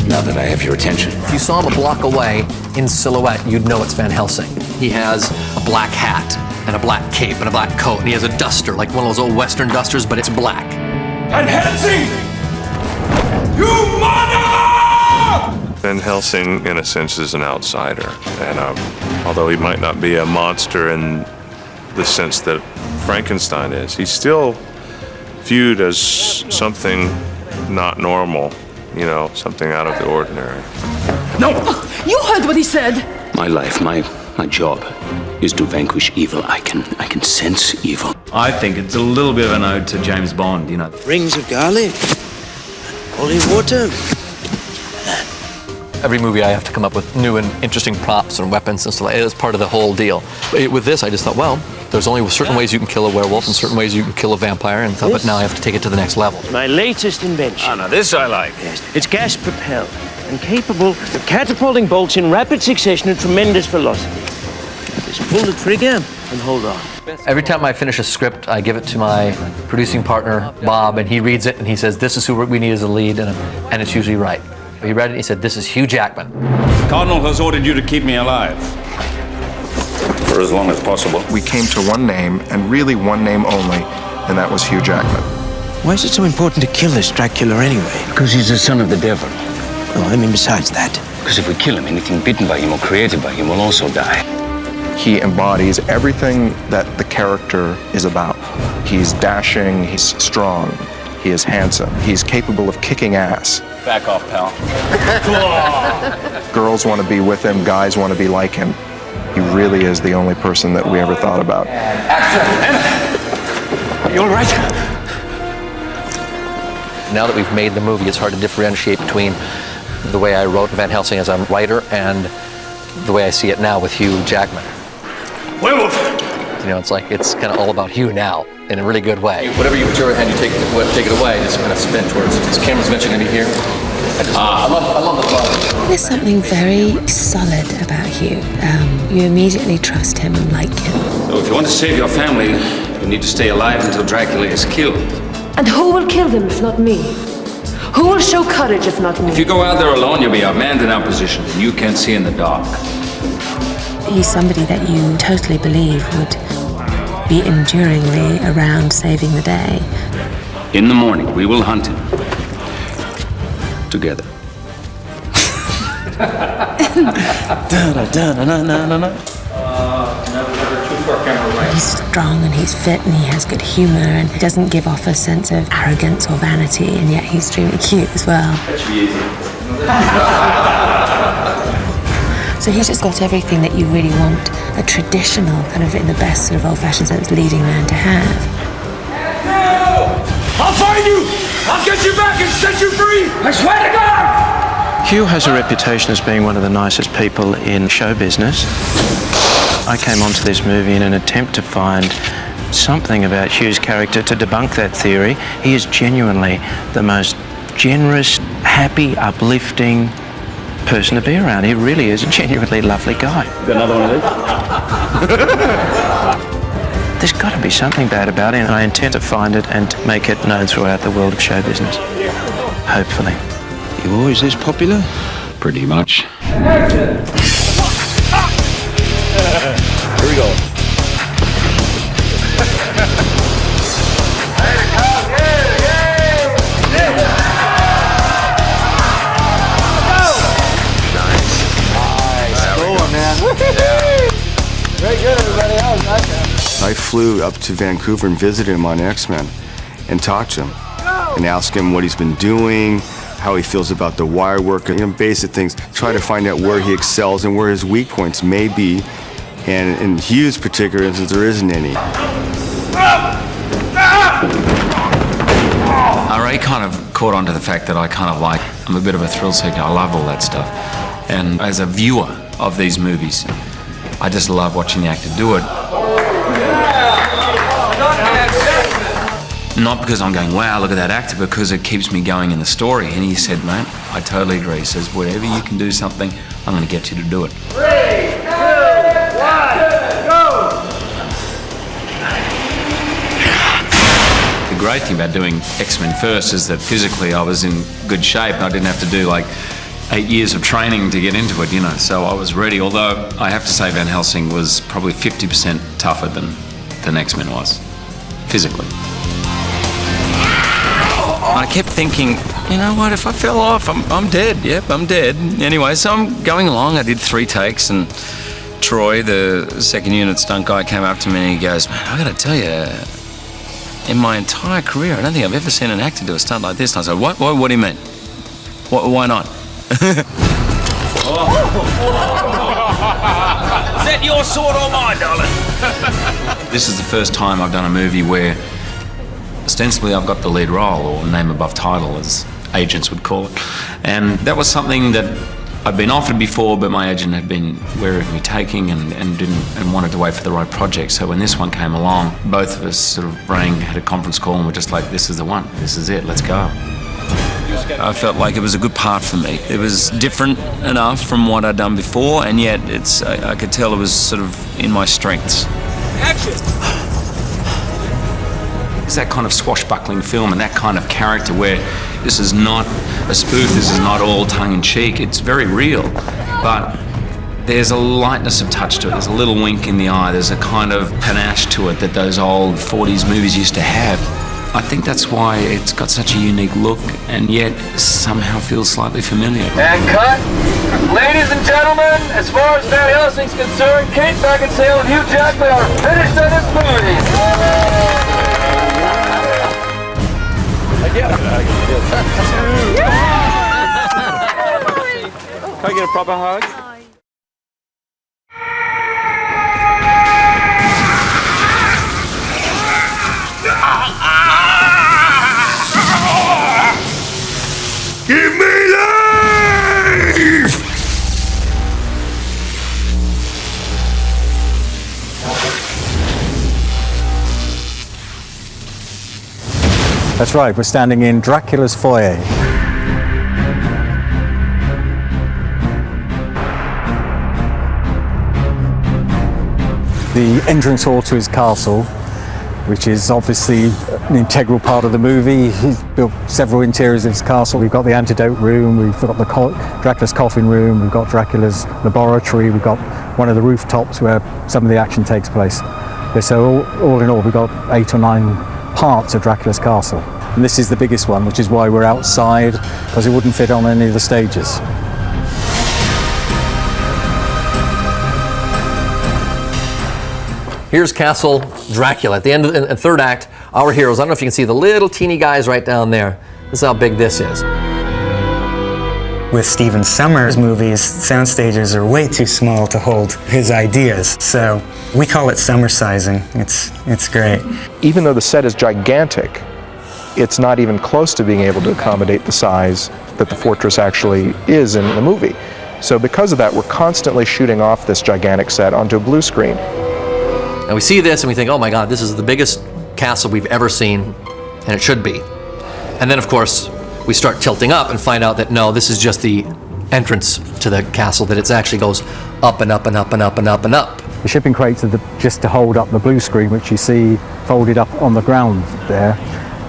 [SPEAKER 27] Now that I have your attention.
[SPEAKER 5] If you saw him a block away in silhouette, you'd know it's Van Helsing. He has a black hat and a black cape and a black coat, and he has a duster, like one of those old Western dusters, but it's black.
[SPEAKER 4] Van Helsing! You mother!
[SPEAKER 8] Van Helsing, in a sense, is an outsider. And although he might not be a monster in the sense that Frankenstein is, he's still viewed as something not normal, you know, something out of the ordinary.
[SPEAKER 4] No!
[SPEAKER 11] You heard what he said!
[SPEAKER 27] My life, my job is to vanquish evil. I can sense evil.
[SPEAKER 28] I think it's a little bit of an ode to James Bond, you know.
[SPEAKER 15] Rings of garlic, holy water.
[SPEAKER 5] Every movie I have to come up with new and interesting props and weapons and stuff like that. It's part of the whole deal. With this, I just thought, well, there's only certain ways you can kill a werewolf and certain ways you can kill a vampire, and thought, but now I have to take it to the next level.
[SPEAKER 15] My latest invention.
[SPEAKER 28] Ah, now this I like.
[SPEAKER 15] Yes, it's gas propelled and capable of catapulting bolts in rapid succession at tremendous velocity. Just pull the trigger and hold on.
[SPEAKER 5] Every time I finish a script, I give it to my producing partner, Bob, and he reads it and he says, this is who we need as a lead, and it's usually right. He read it and he said, this is Hugh Jackman.
[SPEAKER 28] Cardinal has ordered you to keep me alive.
[SPEAKER 18] For as long as possible.
[SPEAKER 19] We came to one name, and really one name only, and that was Hugh Jackman.
[SPEAKER 15] Why is it so important to kill this Dracula anyway?
[SPEAKER 27] Because he's the son of the devil.
[SPEAKER 15] Oh, I mean besides that.
[SPEAKER 27] Because if we kill him, anything bitten by him or created by him will also die.
[SPEAKER 19] He embodies everything that the character is about. He's dashing, he's strong, he is handsome, he's capable of kicking ass.
[SPEAKER 28] Back off, pal.
[SPEAKER 19] Girls want to be with him, guys want to be like him. He really is the only person that we ever thought about.
[SPEAKER 28] You all right?
[SPEAKER 5] Now that we've made the movie, it's hard to differentiate between the way I wrote Van Helsing as a writer and the way I see it now with Hugh Jackman.
[SPEAKER 28] Werewolf!
[SPEAKER 5] You know, it's like, it's kind of all about Hugh now, in a really good way.
[SPEAKER 28] Whatever you put your hand, you take it away, just kind of spin towards it. This camera's eventually going to be here. I love the fun.
[SPEAKER 12] There's something very solid about Hugh. You immediately trust him and like him.
[SPEAKER 27] So if you want to save your family, you need to stay alive until Dracula is killed.
[SPEAKER 11] And who will kill them if not me? Who will show courage if not me?
[SPEAKER 27] If you go out there alone, you'll be outmanned in opposition, and you can't see in the dark.
[SPEAKER 12] He's somebody that you totally believe would be enduringly around saving the day.
[SPEAKER 27] In the morning, we will hunt him. Together.
[SPEAKER 12] He's strong and he's fit and he has good humor and he doesn't give off a sense of arrogance or vanity, and yet he's extremely cute as well. So he's just got everything that you really want a traditional, kind of in the best sort of old-fashioned sense, leading man to have.
[SPEAKER 28] I'll find you! I'll get you back and set you free! I swear to God!
[SPEAKER 15] Hugh has a reputation as being one of the nicest people in show business. I came onto this movie in an attempt to find something about Hugh's character to debunk that theory. He is genuinely the most generous, happy, uplifting person to be around. He really is a genuinely lovely guy.
[SPEAKER 18] Got another one of these?
[SPEAKER 15] There's got to be something bad about him, and I intend to find it and make it known throughout the world of show business. Hopefully. You always this popular?
[SPEAKER 18] Pretty much.
[SPEAKER 15] Here we go.
[SPEAKER 3] Very good, everybody. That was nice.
[SPEAKER 6] I flew up to Vancouver and visited him on X-Men and talked to him and asked him what he's been doing, how he feels about the wire work, basic things. Try to find out where he excels and where his weak points may be. And in Hugh's particular instance, there isn't any.
[SPEAKER 27] Ray kind of caught on to the fact that I'm a bit of a thrill seeker. I love all that stuff. And as a viewer of these movies, I just love watching the actor do it. Not because I'm going, wow, look at that actor, because it keeps me going in the story. And he said, mate, I totally agree. He says, wherever you can do something, I'm going to get you to do it.
[SPEAKER 3] 3, 2, 1, go!
[SPEAKER 27] The great thing about doing X-Men first is that physically I was in good shape and I didn't have to do 8 years of training to get into it, so I was ready. Although I have to say Van Helsing was probably 50% tougher than X-Men was, physically. I kept thinking, you know what, if I fell off, I'm dead. Yep, I'm dead. Anyway, so I'm going along. I did 3 takes, and Troy, the second unit stunt guy, came up to me and he goes, man, I gotta tell you, in my entire career, I don't think I've ever seen an actor do a stunt like this. And I said, what do you mean? Why not?
[SPEAKER 7] Is that your sword or mine, darling?
[SPEAKER 27] This is the first time I've done a movie where ostensibly I've got the lead role, or name above title, as agents would call it. And that was something that I'd been offered before, but my agent had been wary of me taking and wanted to wait for the right project. So when this one came along, both of us sort of had a conference call, and we're just like, this is the one, this is it, let's go. I felt like it was a good part for me. It was different enough from what I'd done before, and yet I could tell it was sort of in my strengths.
[SPEAKER 7] Action!
[SPEAKER 27] It's that kind of swashbuckling film and that kind of character where this is not a spoof, this is not all tongue-in-cheek, it's very real, but there's a lightness of touch to it, there's a little wink in the eye, there's a kind of panache to it that those old 40s movies used to have. I think that's why it's got such a unique look and yet somehow feels slightly familiar.
[SPEAKER 7] And cut! Ladies and gentlemen, as far as Van Helsing's concerned, Kate Beckinsale and Hugh Jackman are finished on this movie!
[SPEAKER 15] Can I get a proper hug?
[SPEAKER 4] Give me life!
[SPEAKER 9] That's right, we're standing in Dracula's foyer. The entrance hall to his castle, which is obviously an integral part of the movie. He's built several interiors of his castle. We've got the antidote room, we've got the Dracula's coffin room, we've got Dracula's laboratory, we've got one of the rooftops where some of the action takes place. So all in all, we've got 8 or 9 parts of Dracula's castle. And this is the biggest one, which is why we're outside, because it wouldn't fit on any of the stages.
[SPEAKER 5] Here's Castle Dracula. At the end of the third act, our heroes, I don't know if you can see the little teeny guys right down there. This is how big this is.
[SPEAKER 16] With Stephen Sommers' movies, sound stages are way too small to hold his ideas. So we call it summer-sizing. It's great.
[SPEAKER 19] Even though the set is gigantic, it's not even close to being able to accommodate the size that the fortress actually is in the movie. So because of that, we're constantly shooting off this gigantic set onto a blue screen.
[SPEAKER 5] And we see this and we think, oh my God, this is the biggest castle we've ever seen, and it should be. And then, of course, we start tilting up and find out that no, this is just the entrance to the castle, that it actually goes up and up and up and up and up and up.
[SPEAKER 9] The shipping crates are just to hold up the blue screen, which you see folded up on the ground there.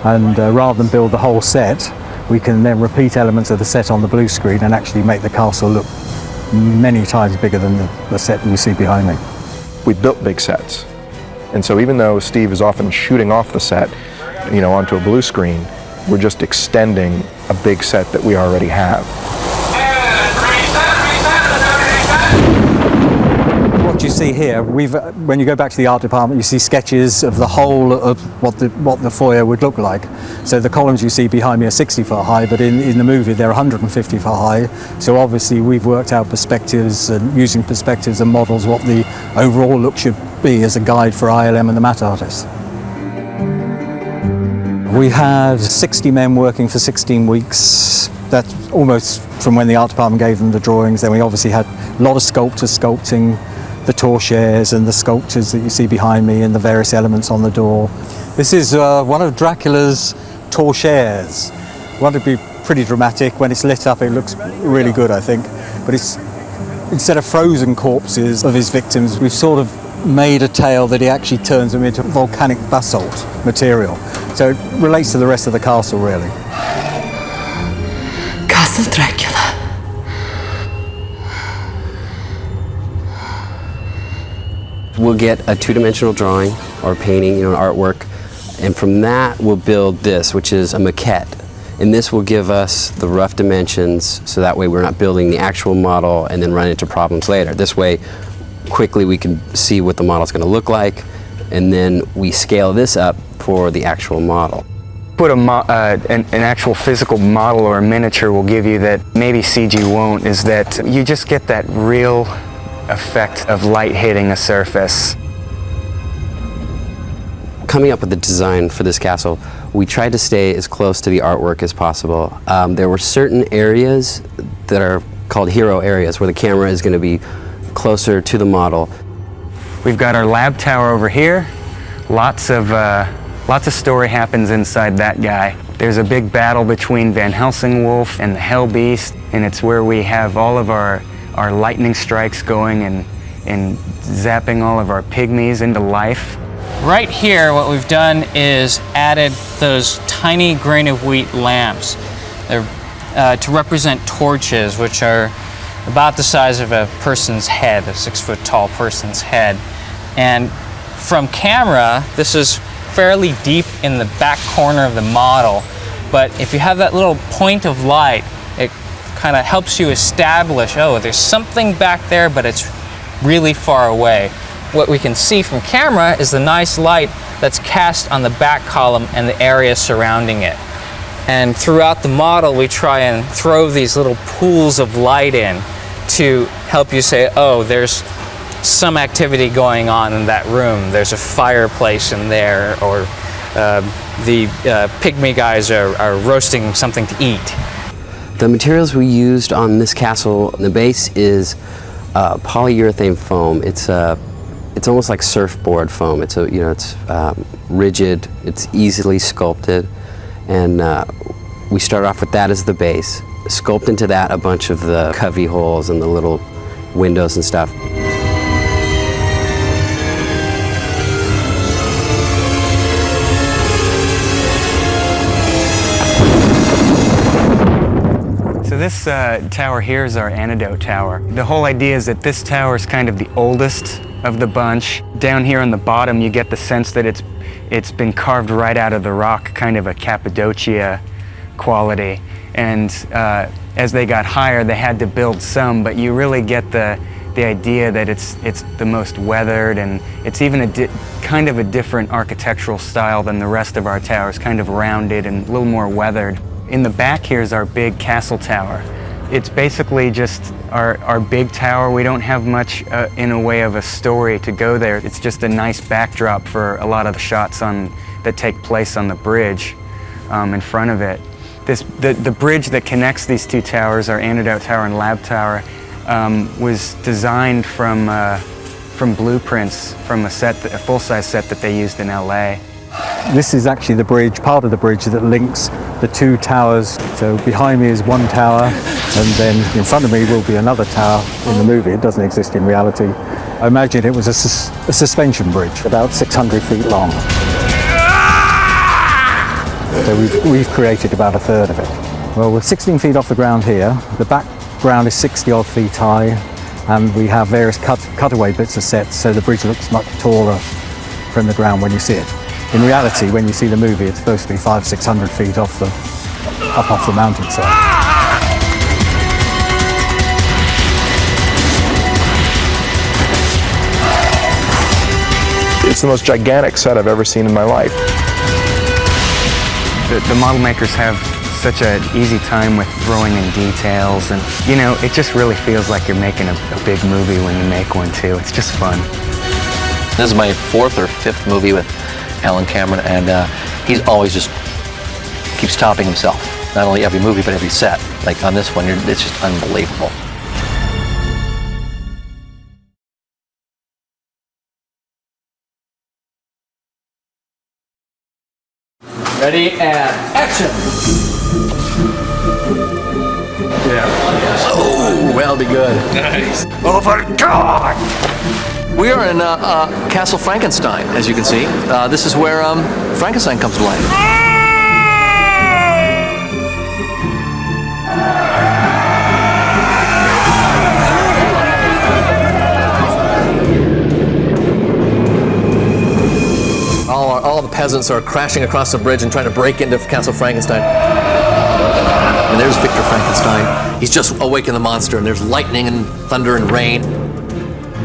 [SPEAKER 9] And rather than build the whole set, we can then repeat elements of the set on the blue screen and actually make the castle look many times bigger than the set you see behind me.
[SPEAKER 19] We built big sets. And so even though Steve is often shooting off the set, onto a blue screen, we're just extending a big set that we already have.
[SPEAKER 9] What you see here, when you go back to the art department, you see sketches of the whole of what the foyer would look like. So the columns you see behind me are 60 foot high, but in the movie they're 150 foot high. So obviously we've worked out perspectives and using perspectives and models what the overall look should be as a guide for ILM and the matte artists. We had 60 men working for 16 weeks. That's almost from when the art department gave them the drawings. Then we obviously had a lot of sculptors sculpting the torches and the sculptures that you see behind me and the various elements on the door. This is one of Dracula's torches. We want to be pretty dramatic. When it's lit up, it looks really good, I think. But it's, instead of frozen corpses of his victims, we've sort of made a tale that he actually turns them into volcanic basalt material. So it relates to the rest of the castle, really.
[SPEAKER 11] Castle Dracula.
[SPEAKER 1] We'll get a two-dimensional drawing or painting, an artwork, and from that we'll build this, which is a maquette. And this will give us the rough dimensions, so that way we're not building the actual model and then run into problems later. This way, quickly we can see what the model's going to look like, and then we scale this up for the actual model.
[SPEAKER 16] What an actual physical model or a miniature will give you that maybe CG won't is that you just get that real effect of light hitting a surface.
[SPEAKER 1] Coming up with the design for this castle, we tried to stay as close to the artwork as possible. There were certain areas that are called hero areas where the camera is going to be closer to the model.
[SPEAKER 16] We've got our lab tower over here. Lots of story happens inside that guy. There's a big battle between Van Helsing Wolf and the Hell Beast, and it's where we have all of our lightning strikes going and zapping all of our pygmies into life.
[SPEAKER 10] Right here, what we've done is added those tiny grain of wheat lamps. They're to represent torches, which are about the size of a person's head, a 6 foot tall person's head. And from camera, this is fairly deep in the back corner of the model, but if you have that little point of light, it kind of helps you establish, oh, there's something back there, but it's really far away. What we can see from camera is the nice light that's cast on the back column and the area surrounding it. And throughout the model, we try and throw these little pools of light in to help you say, oh, there's some activity going on in that room. There's a fireplace in there, or the pygmy guys are roasting something to eat.
[SPEAKER 1] The materials we used on this castle, the base is polyurethane foam. It's almost like surfboard foam. It's rigid. It's easily sculpted, and we start off with that as the base. Sculpt into that a bunch of the cubby holes and the little windows and stuff.
[SPEAKER 16] So this tower here is our antidote tower. The whole idea is that this tower is kind of the oldest of the bunch. Down here on the bottom, you get the sense that it's been carved right out of the rock, kind of a Cappadocia quality. And as they got higher, they had to build some, but you really get the idea that it's the most weathered, and it's even kind of a different architectural style than the rest of our towers, kind of rounded and a little more weathered. In the back here is our big castle tower. It's basically just our big tower. We don't have much in a way of a story to go there. It's just a nice backdrop for a lot of the shots that take place on the bridge in front of it. The bridge that connects these two towers, our antidote tower and lab tower, was designed from from blueprints from a full-size set that they used in LA.
[SPEAKER 9] This is actually the bridge, part of the bridge that links the two towers. So behind me is one tower, and then in front of me will be another tower in the movie. It doesn't exist in reality. I imagine it was a suspension bridge, about 600 feet long. So we've created about a third of it. Well, we're 16 feet off the ground here. The background is 60 odd feet high, and we have various cutaway bits of sets, so the bridge looks much taller from the ground when you see it. In reality, when you see the movie, it's supposed to be 500-600 feet up off the mountainside.
[SPEAKER 19] It's the most gigantic set I've ever seen in my life.
[SPEAKER 16] The model makers have such an easy time with throwing in details, and you know, it just really feels like you're making a big movie when you make one too. It's just fun.
[SPEAKER 5] This is my 4th or 5th movie with Alan Cameron, and he's always just keeps topping himself. Not only every movie, but every set. Like on this one, it's just unbelievable. Ready and action! Yeah. Oh, that'll be good. Nice. Overjoyed! We are in Castle Frankenstein, as you can see. This is where Frankenstein comes to life. All the peasants are crashing across the bridge and trying to break into Castle Frankenstein. And there's Victor Frankenstein. He's just awakened the monster, and there's lightning and thunder and rain.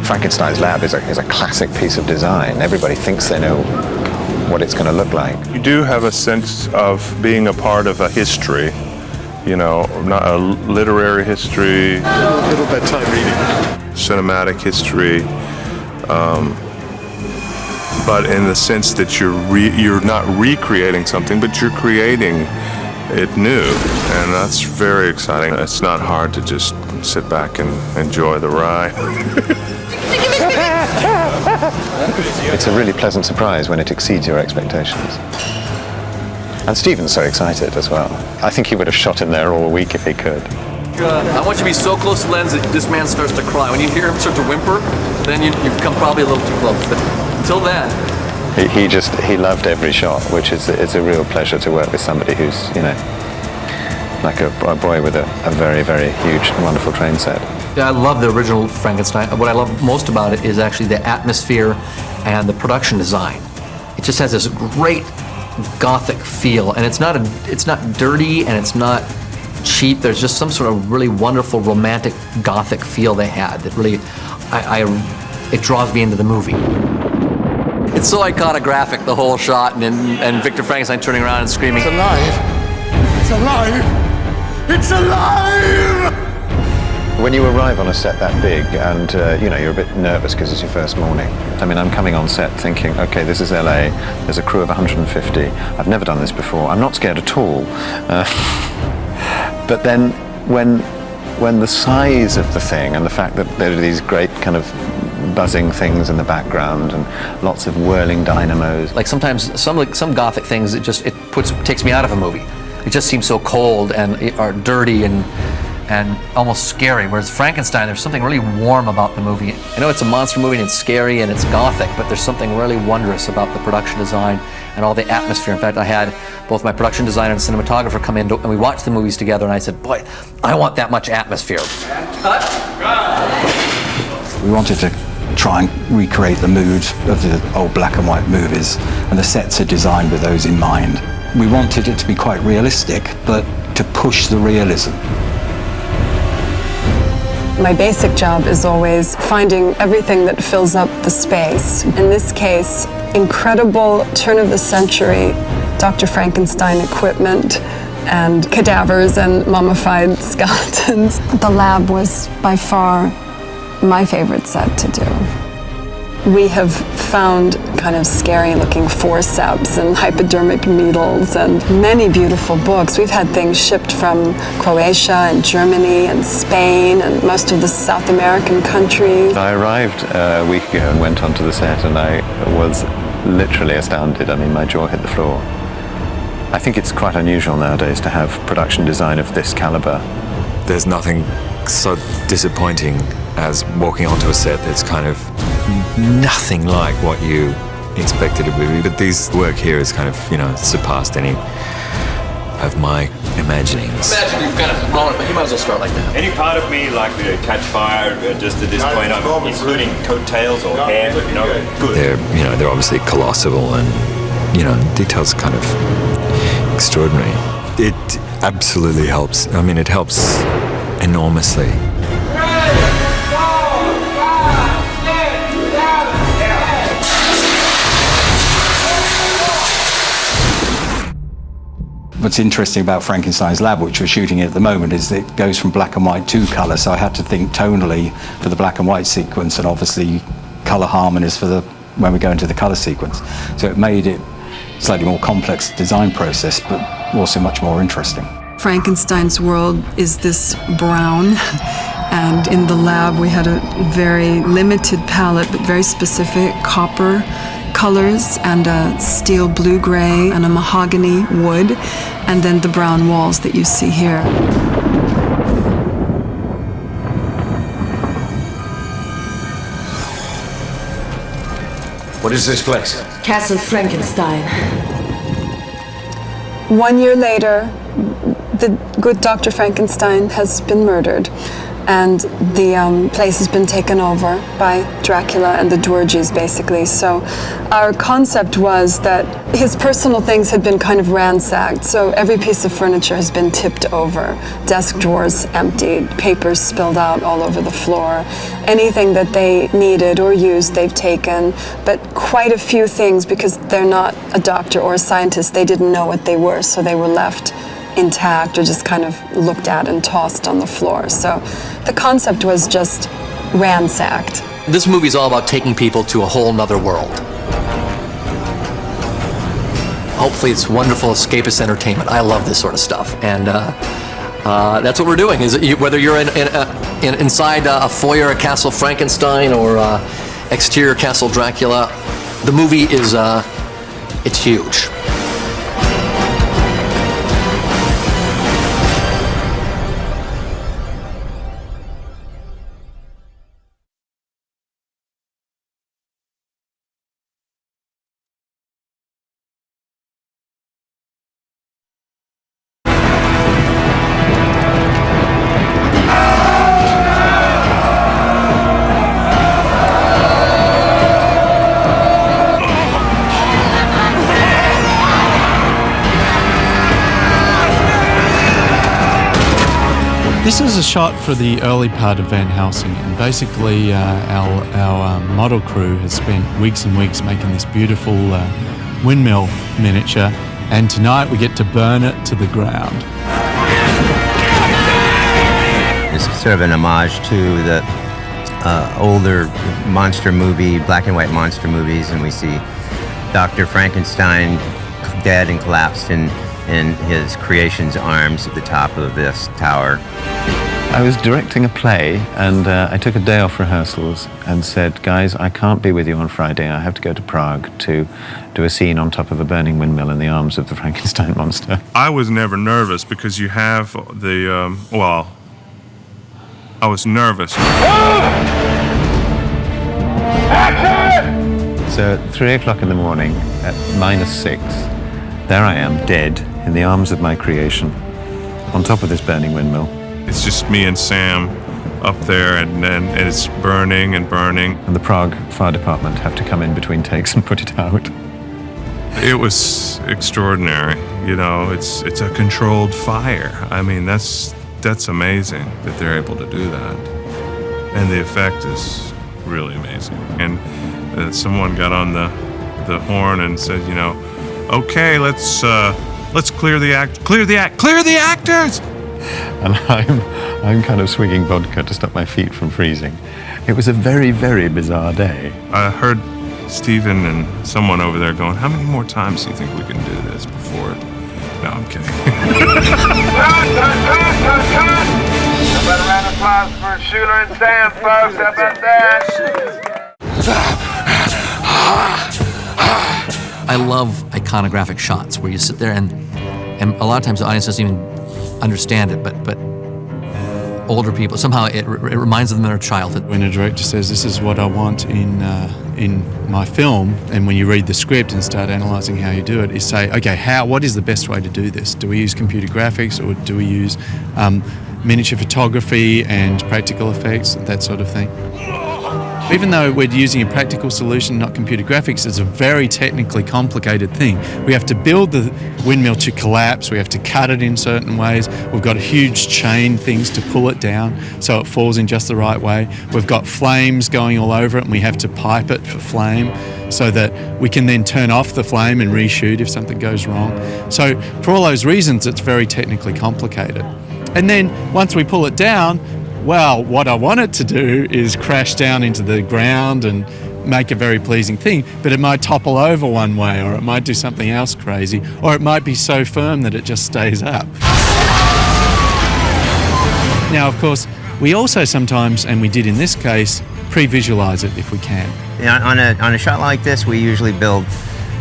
[SPEAKER 13] Frankenstein's lab is a classic piece of design. Everybody thinks they know what it's going to look like.
[SPEAKER 8] You do have a sense of being a part of a history, you know, not a literary history,
[SPEAKER 19] A little bedtime reading.
[SPEAKER 8] cinematic history, but in the sense that you're not recreating something, but you're creating it new, and that's very exciting. It's not hard to just sit back and enjoy the ride.
[SPEAKER 13] It's a really pleasant surprise when it exceeds your expectations. And Stephen's so excited as well. I think he would have shot in there all week if he could.
[SPEAKER 5] I want you to be so close to the lens that this man starts to cry. When you hear him start to whimper, then you've come probably a little too close. But until then,
[SPEAKER 13] he loved every shot, which is it's a real pleasure to work with somebody who's, you know, like a boy with a very, very huge, wonderful train set.
[SPEAKER 5] yeah, I love the original Frankenstein. What I love most about it is actually the atmosphere and the production design. It just has this great gothic feel, and it's not dirty and it's not cheap. There's just some sort of really wonderful romantic gothic feel they had that really, it draws me into the movie. It's so iconographic, the whole shot, and Victor Frankenstein turning around and screaming.
[SPEAKER 4] It's alive! It's alive! It's alive!
[SPEAKER 13] When you arrive on a set that big and you know, you're a bit nervous because it's your first morning. I mean, I'm coming on set thinking, okay, this is LA, there's a crew of 150. I've never done this before. I'm not scared at all. But then when the size of the thing and the fact that there are these great kind of buzzing things in the background and lots of whirling dynamos.
[SPEAKER 5] Like sometimes some gothic things, it takes me out of a movie. It just seems so cold and or dirty and almost scary. Whereas Frankenstein, there's something really warm about the movie. I know it's a monster movie and it's scary and it's gothic, but there's something really wondrous about the production design and all the atmosphere. In fact, I had both my production designer and cinematographer come in and we watched the movies together, and I said, boy, I want that much atmosphere.
[SPEAKER 17] We wanted to try and recreate the mood of the old black and white movies, and the sets are designed with those in mind. We wanted it to be quite realistic, but to push the realism.
[SPEAKER 21] My basic job is always finding everything that fills up the space. In this case, incredible turn-of-the-century Dr. Frankenstein equipment and cadavers and mummified skeletons. The lab was by far my favorite set to do. We have found kind of scary-looking forceps and hypodermic needles and many beautiful books. We've had things shipped from Croatia and Germany and Spain and most of the South American countries.
[SPEAKER 13] I arrived a week ago and went onto the set, and I was literally astounded. I mean, my jaw hit the floor. I think it's quite unusual nowadays to have production design of this caliber.
[SPEAKER 28] There's nothing so disappointing as walking onto a set that's kind of nothing like what you expected it would be. But this work here has kind of, you know, surpassed any of my imaginings.
[SPEAKER 5] Imagine you've got it rolling, but you might as well start like that.
[SPEAKER 2] Any part of me like to catch fire just at this point, including coattails or hair, you know, good.
[SPEAKER 28] They're obviously colossal and, you know, details kind of extraordinary. It absolutely helps. I mean, it helps enormously.
[SPEAKER 17] What's interesting about Frankenstein's lab, which we're shooting at the moment, is that it goes from black and white to colour, so I had to think tonally for the black and white sequence, and obviously colour harmonies for when we go into the colour sequence. So it made it slightly more complex design process, but also much more interesting.
[SPEAKER 21] Frankenstein's world is this brown, and in the lab we had a very limited palette, but very specific copper colors and a steel blue-gray and a mahogany wood, and then the brown walls that you see here.
[SPEAKER 14] What is this place?
[SPEAKER 11] Castle Frankenstein.
[SPEAKER 21] 1 year later, the good Dr. Frankenstein has been murdered, and the place has been taken over by Dracula and the Dwergies, basically. So our concept was that his personal things had been kind of ransacked, so every piece of furniture has been tipped over, desk drawers emptied, papers spilled out all over the floor. Anything that they needed or used, they've taken, but quite a few things, because they're not a doctor or a scientist, they didn't know what they were, so they were left intact or just kind of looked at and tossed on the floor. So the concept was just ransacked.
[SPEAKER 5] This movie is all about taking people to a whole nother world. Hopefully it's wonderful escapist entertainment. I love this sort of stuff, and that's what we're doing. Is whether you're inside a foyer at Castle Frankenstein or exterior Castle Dracula, the movie is it's huge.
[SPEAKER 20] This is a shot for the early part of Van Helsing, and basically our model crew has spent weeks and weeks making this beautiful windmill miniature, and tonight we get to burn it to the ground.
[SPEAKER 22] It's sort of an homage to the older monster movie, black and white monster movies, and we see Dr. Frankenstein dead and collapsed in his creation's arms at the top of this tower.
[SPEAKER 13] I was directing a play, and I took a day off rehearsals and said, guys, I can't be with you on Friday. I have to go to Prague to do a scene on top of a burning windmill in the arms of the Frankenstein monster.
[SPEAKER 8] I was never nervous because you have the, I was nervous.
[SPEAKER 13] So at 3 o'clock in the morning, at -6, there I am, dead, in the arms of my creation, on top of this burning windmill.
[SPEAKER 8] It's just me and Sam up there, and it's burning and burning.
[SPEAKER 13] And the Prague Fire Department have to come in between takes and put it out.
[SPEAKER 8] It was extraordinary. You know, it's a controlled fire. I mean, that's amazing that they're able to do that. And the effect is really amazing. And someone got on the horn and said, you know, okay, let's clear the actors!
[SPEAKER 13] And I'm kind of swigging vodka to stop my feet from freezing.
[SPEAKER 19] It was a very, very bizarre day.
[SPEAKER 8] I heard Stephen and someone over there going, how many more times do you think we can do this before? No, I'm kidding.
[SPEAKER 7] Another round of applause for Schuler and Sam, folks. How about that?
[SPEAKER 5] I love iconographic shots where you sit there and a lot of times the audience doesn't even understand it, but older people, somehow it reminds them of their childhood.
[SPEAKER 20] When a director says, this is what I want in my film, and when you read the script and start analysing how you do it, is say, okay, what is the best way to do this? Do we use computer graphics, or do we use miniature photography and practical effects, that sort of thing? Even though we're using a practical solution, not computer graphics, it's a very technically complicated thing. We have to build the windmill to collapse, we have to cut it in certain ways, we've got huge chain things to pull it down so it falls in just the right way. We've got flames going all over it and we have to pipe it for flame so that we can then turn off the flame and reshoot if something goes wrong. So for all those reasons, it's very technically complicated. And then once we pull it down, well, what I want it to do is crash down into the ground and make a very pleasing thing, but it might topple over one way, or it might do something else crazy, or it might be so firm that it just stays up. Now, of course, we also sometimes, and we did in this case, pre-visualize it if we can.
[SPEAKER 22] On a shot like this, we usually build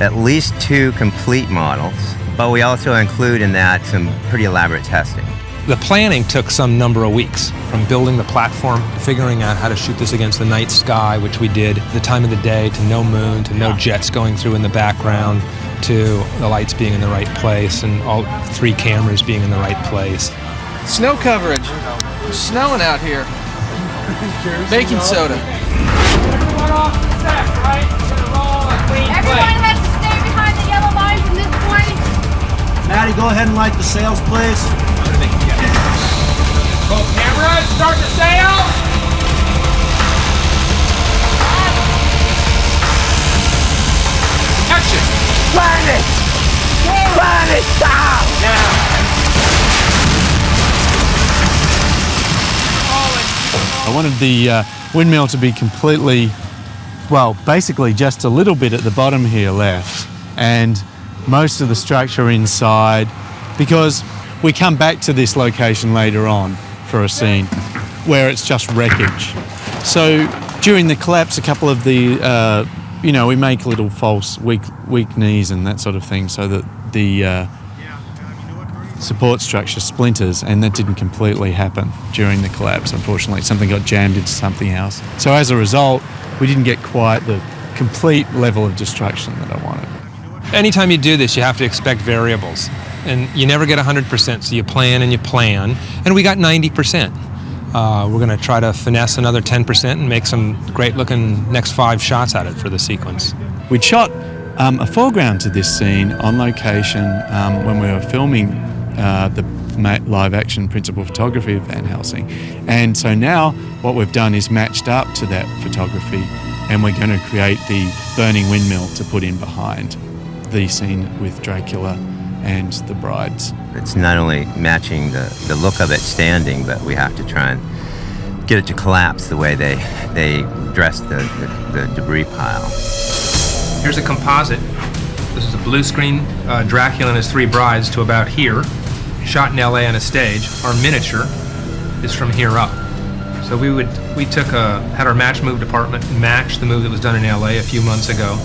[SPEAKER 22] at least 2 complete models, but we also include in that some pretty elaborate testing.
[SPEAKER 6] The planning took some number of weeks, from building the platform, to figuring out how to shoot this against the night sky, which we did, the time of the day, to no moon, to no jets going through in the background, to the lights being in the right place, and all 3 cameras being in the right place.
[SPEAKER 10] Snow coverage. It's snowing out here. Baking soda.
[SPEAKER 7] Everyone off the set, right? We're gonna roll a clean plate.
[SPEAKER 12] Everyone has to stay behind the yellow line from this point.
[SPEAKER 3] Maddie, go ahead and light the sails, please.
[SPEAKER 7] Both cameras, start the sail! Action!
[SPEAKER 12] Planet! Planet down!
[SPEAKER 7] Now!
[SPEAKER 20] I wanted the windmill to be completely, well, basically just a little bit at the bottom here left, and most of the structure inside, because we come back to this location later on for a scene where it's just wreckage. So during the collapse, a couple of the, we make little false weak knees and that sort of thing so that the support structure splinters, and that didn't completely happen during the collapse, unfortunately. Something got jammed into something else. So as a result, we didn't get quite the complete level of destruction that I wanted.
[SPEAKER 6] Anytime you do this, you have to expect variables. And you never get 100%, so you plan and you plan. And we got 90%. We're going to try to finesse another 10% and make some great-looking next 5 shots at it for the sequence.
[SPEAKER 20] We'd shot a foreground to this scene on location when we were filming the live-action principal photography of Van Helsing. And so now what we've done is matched up to that photography, and we're going to create the burning windmill to put in behind the scene with Dracula and the brides.
[SPEAKER 22] It's not only matching the look of it standing, but we have to try and get it to collapse the way they dressed the debris pile.
[SPEAKER 6] Here's a composite. This is a blue screen Dracula and his 3 brides to about here, shot in LA on a stage. Our miniature is from here up. So we had our match move department match the move that was done in LA a few months ago,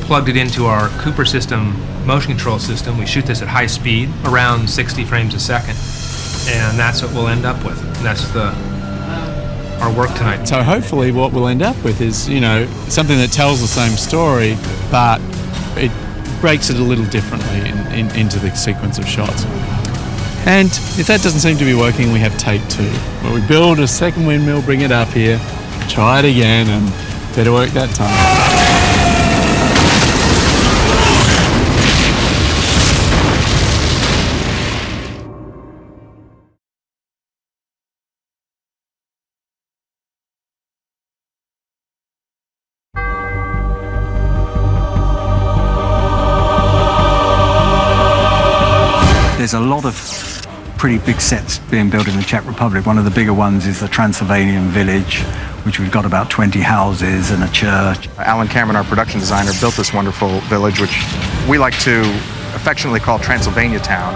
[SPEAKER 6] plugged it into our Cooper system motion control system. We shoot this at high speed, around 60 frames a second, and that's what we'll end up with. And that's our work tonight.
[SPEAKER 20] So hopefully what we'll end up with is, something that tells the same story, but it breaks it a little differently into the sequence of shots. And if that doesn't seem to be working, we have take 2, where we build a second windmill, bring it up here, try it again, and better work that time.
[SPEAKER 17] There's a lot of pretty big sets being built in the Czech Republic. One of the bigger ones is the Transylvanian village, which we've got about 20 houses and a church.
[SPEAKER 19] Alan Cameron, our production designer, built this wonderful village, which we like to affectionately call Transylvania Town.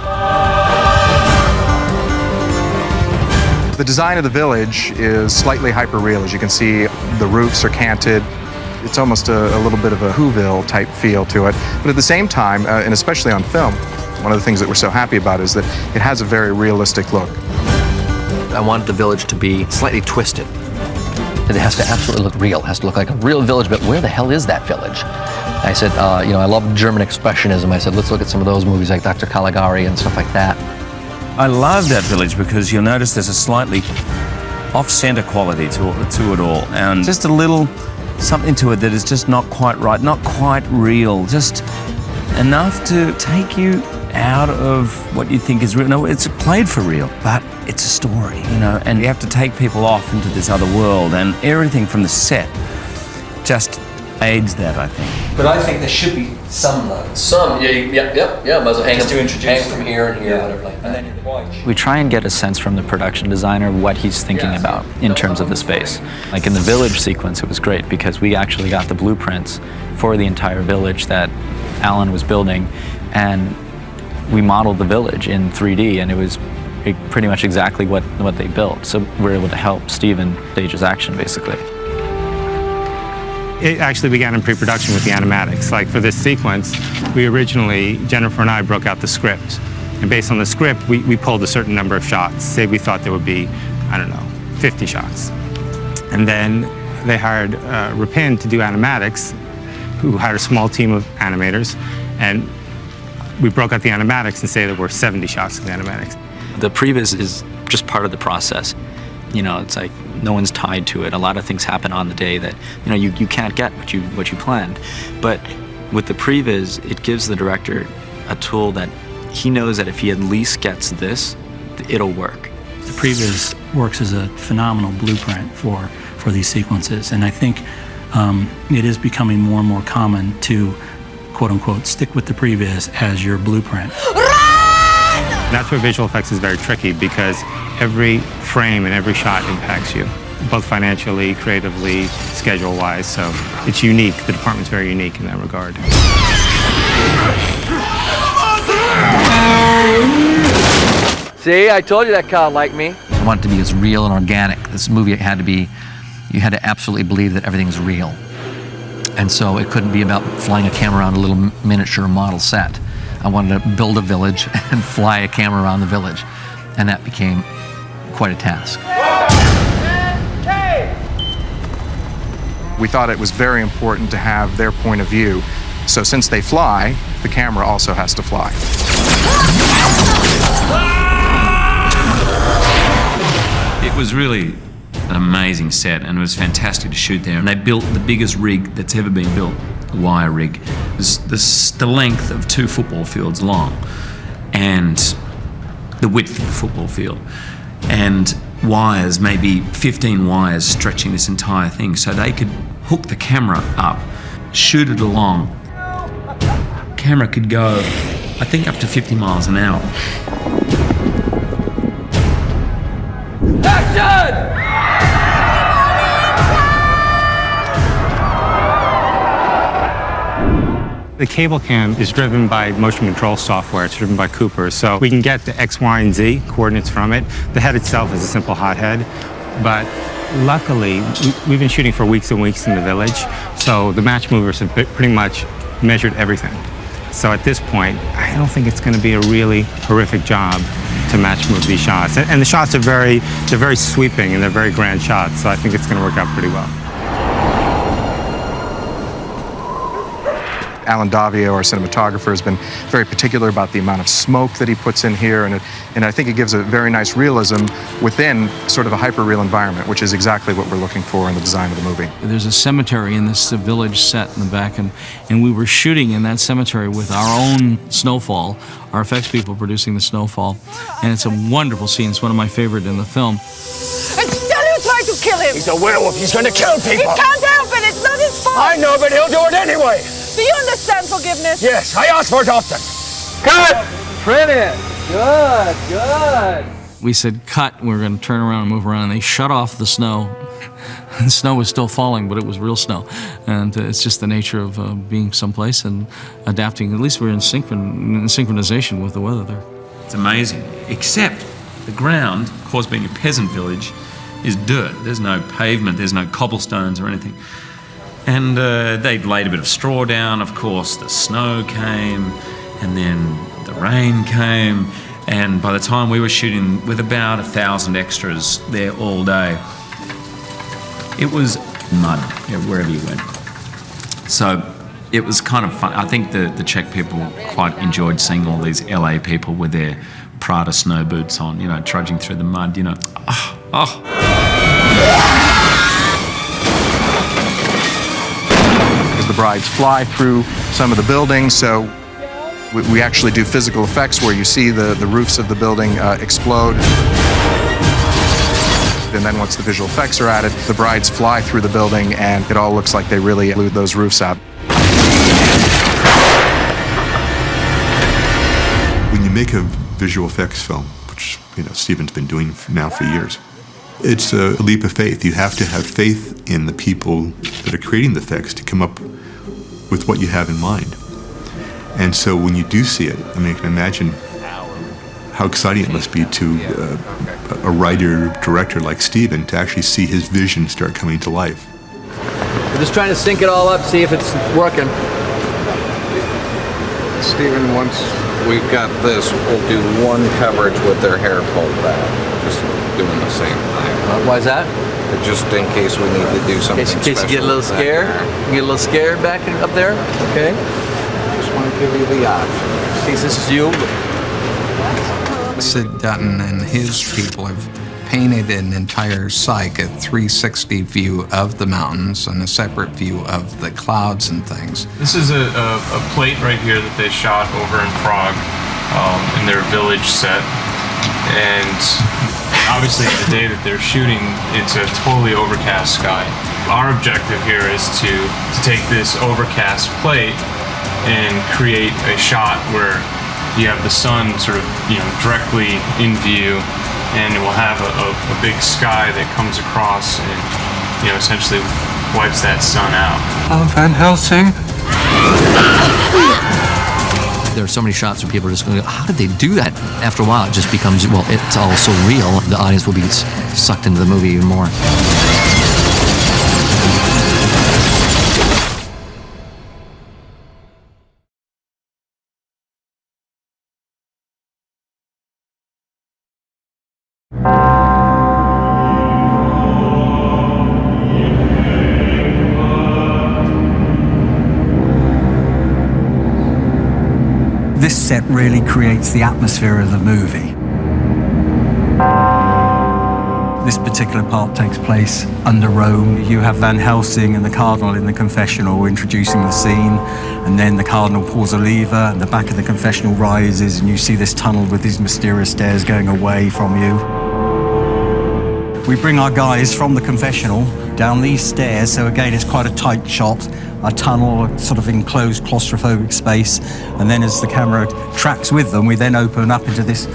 [SPEAKER 19] The design of the village is slightly hyper-real. As you can see, the roofs are canted. It's almost a little bit of a Whoville type feel to it. But at the same time, and especially on film, one of the things that we're so happy about is that it has a very realistic look.
[SPEAKER 5] I wanted the village to be slightly twisted. It has to absolutely look real. It has to look like a real village, but where the hell is that village? I said, you know, I love German expressionism. I said, let's look at some of those movies like Dr. Caligari and stuff like that.
[SPEAKER 14] I love that village because you'll notice there's a slightly off-center quality to it all, and just a little something to it that is just not quite right, not quite real, just enough to take you out of what you think is real. No, it's played for real, but it's a story, you know, and you have to take people off into this other world, and everything from the set just aids that, I think.
[SPEAKER 5] But I think there should be some lines. Some, yeah, might as well hang from here and here, whatever like that. And then
[SPEAKER 15] we try and get a sense from the production designer what he's thinking about in terms of the space. Like in the village sequence, it was great because we actually got the blueprints for the entire village that Alan was building, and we modeled the village in 3D, and it was pretty much exactly what they built. So we were able to help Steven stage his action, basically.
[SPEAKER 6] It actually began in pre-production with the animatics. Like for this sequence, we originally, Jennifer and I broke out the script. And based on the script, we pulled a certain number of shots. Say we thought there would be, I don't know, 50 shots. And then they hired Rapin to do animatics, who hired a small team of animators. And we broke out the animatics and say there were 70 shots of the animatics.
[SPEAKER 15] The previs is just part of the process. You know, it's like no one's tied to it. A lot of things happen on the day that, you know, you can't get what you planned. But with the previs, it gives the director a tool that he knows that if he at least gets this, it'll work.
[SPEAKER 18] The previs works as a phenomenal blueprint for these sequences, and I think it is becoming more and more common to, quote unquote, stick with the previs as your blueprint.
[SPEAKER 6] That's where visual effects is very tricky because every frame and every shot impacts you, both financially, creatively, schedule-wise. So it's unique. The department's very unique in that regard.
[SPEAKER 5] See, I told you that Kyle liked me. I want it to be as real and organic. This movie had to be, you had to absolutely believe that everything's real. And so it couldn't be about flying a camera around a little miniature model set. I wanted to build a village and fly a camera around the village. And that became quite a task.
[SPEAKER 19] We thought it was very important to have their point of view. So since they fly, the camera also has to fly.
[SPEAKER 14] It was really an amazing set, and it was fantastic to shoot there. And they built the biggest rig that's ever been built, a wire rig. It was the length of 2 football fields long, and the width of the football field. And wires, maybe 15 wires stretching this entire thing, so they could hook the camera up, shoot it along. Camera could go, I think, up to 50 miles an hour.
[SPEAKER 12] Action!
[SPEAKER 6] The cable cam is driven by motion control software. It's driven by Cooper, so we can get the X, Y, and Z coordinates from it. The head itself is a simple hot head, but luckily, we've been shooting for weeks and weeks in the village, so the match movers have pretty much measured everything. So at this point, I don't think it's going to be a really horrific job to match move these shots. And the shots are they're very sweeping and they're very grand shots, so I think it's going to work out pretty well.
[SPEAKER 19] Alan Davio, our cinematographer, has been very particular about the amount of smoke that he puts in here, and I think it gives a very nice realism within sort of a hyper-real environment, which is exactly what we're looking for in the design of the movie.
[SPEAKER 15] There's a cemetery in this village set in the back, and we were shooting in that cemetery with our own snowfall, our effects people producing the snowfall, and it's a wonderful scene. It's one of my favorite in the film.
[SPEAKER 12] And still you try to kill him!
[SPEAKER 4] He's a werewolf. He's going to kill people!
[SPEAKER 12] He can't help it! It's not his fault!
[SPEAKER 4] I know, but he'll do it anyway!
[SPEAKER 12] Do you understand forgiveness?
[SPEAKER 4] Yes, I ask for it often.
[SPEAKER 12] Cut! Brilliant!
[SPEAKER 10] Good, good.
[SPEAKER 1] We said cut, we were going to turn around and move around, and they shut off the snow. The snow was still falling, but it was real snow. And it's just the nature of being someplace and adapting. At least we're in synchronization with the weather there.
[SPEAKER 14] It's amazing, except the ground, of course being a peasant village, is dirt. There's no pavement, there's no cobblestones or anything. And they'd laid a bit of straw down, of course, the snow came, and then the rain came, and by the time we were shooting with about 1,000 extras there all day, it was mud wherever you went. So it was kind of fun. I think the Czech people quite enjoyed seeing all these LA people with their Prada snow boots on, you know, trudging through the mud, you know.
[SPEAKER 19] As the brides fly through some of the buildings, so we actually do physical effects where you see the roofs of the building explode. And then once the visual effects are added, the brides fly through the building and it all looks like they really blew those roofs out.
[SPEAKER 9] When you make a visual effects film, which Steven's been doing now for years, it's a leap of faith. You have to have faith in the people that are creating the effects to come up with what you have in mind. And so when you do see it, I mean, I can imagine how exciting it must be to a writer, director like Steven to actually see his vision start coming to life.
[SPEAKER 5] We're just trying to sync it all up, see if it's working.
[SPEAKER 16] Steven, once we've got this, we'll do one coverage with their hair pulled back, just doing the same thing.
[SPEAKER 5] Why is that?
[SPEAKER 16] Just in case we need to do something
[SPEAKER 5] In case you get a little scared? You get a little scared back up there? Okay.
[SPEAKER 16] Just want to give you the option.
[SPEAKER 5] In case this is you.
[SPEAKER 23] Sid Dutton and his people have painted an entire cyc, a 360 view of the mountains and a separate view of the clouds and things.
[SPEAKER 6] This is a plate right here that they shot over in Prague in their village set. And obviously the day that they're shooting, it's a totally overcast sky. Our objective here is to take this overcast plate and create a shot where you have the sun sort of, directly in view, and it will have a big sky that comes across and, essentially wipes that sun out.
[SPEAKER 23] Van Helsing.
[SPEAKER 5] There are so many shots where people are just going to go, how did they do that? After a while, it just becomes, well, it's all so real, the audience will be sucked into the movie even more.
[SPEAKER 17] This set really creates the atmosphere of the movie. This particular part takes place under Rome. You have Van Helsing and the Cardinal in the confessional introducing the scene, and then the Cardinal pulls a lever and the back of the confessional rises and you see this tunnel with these mysterious stairs going away from you. We bring our guys from the confessional down these stairs, so again it's quite a tight shot, a tunnel, a sort of enclosed claustrophobic space, and then as the camera tracks with them, we then open up into this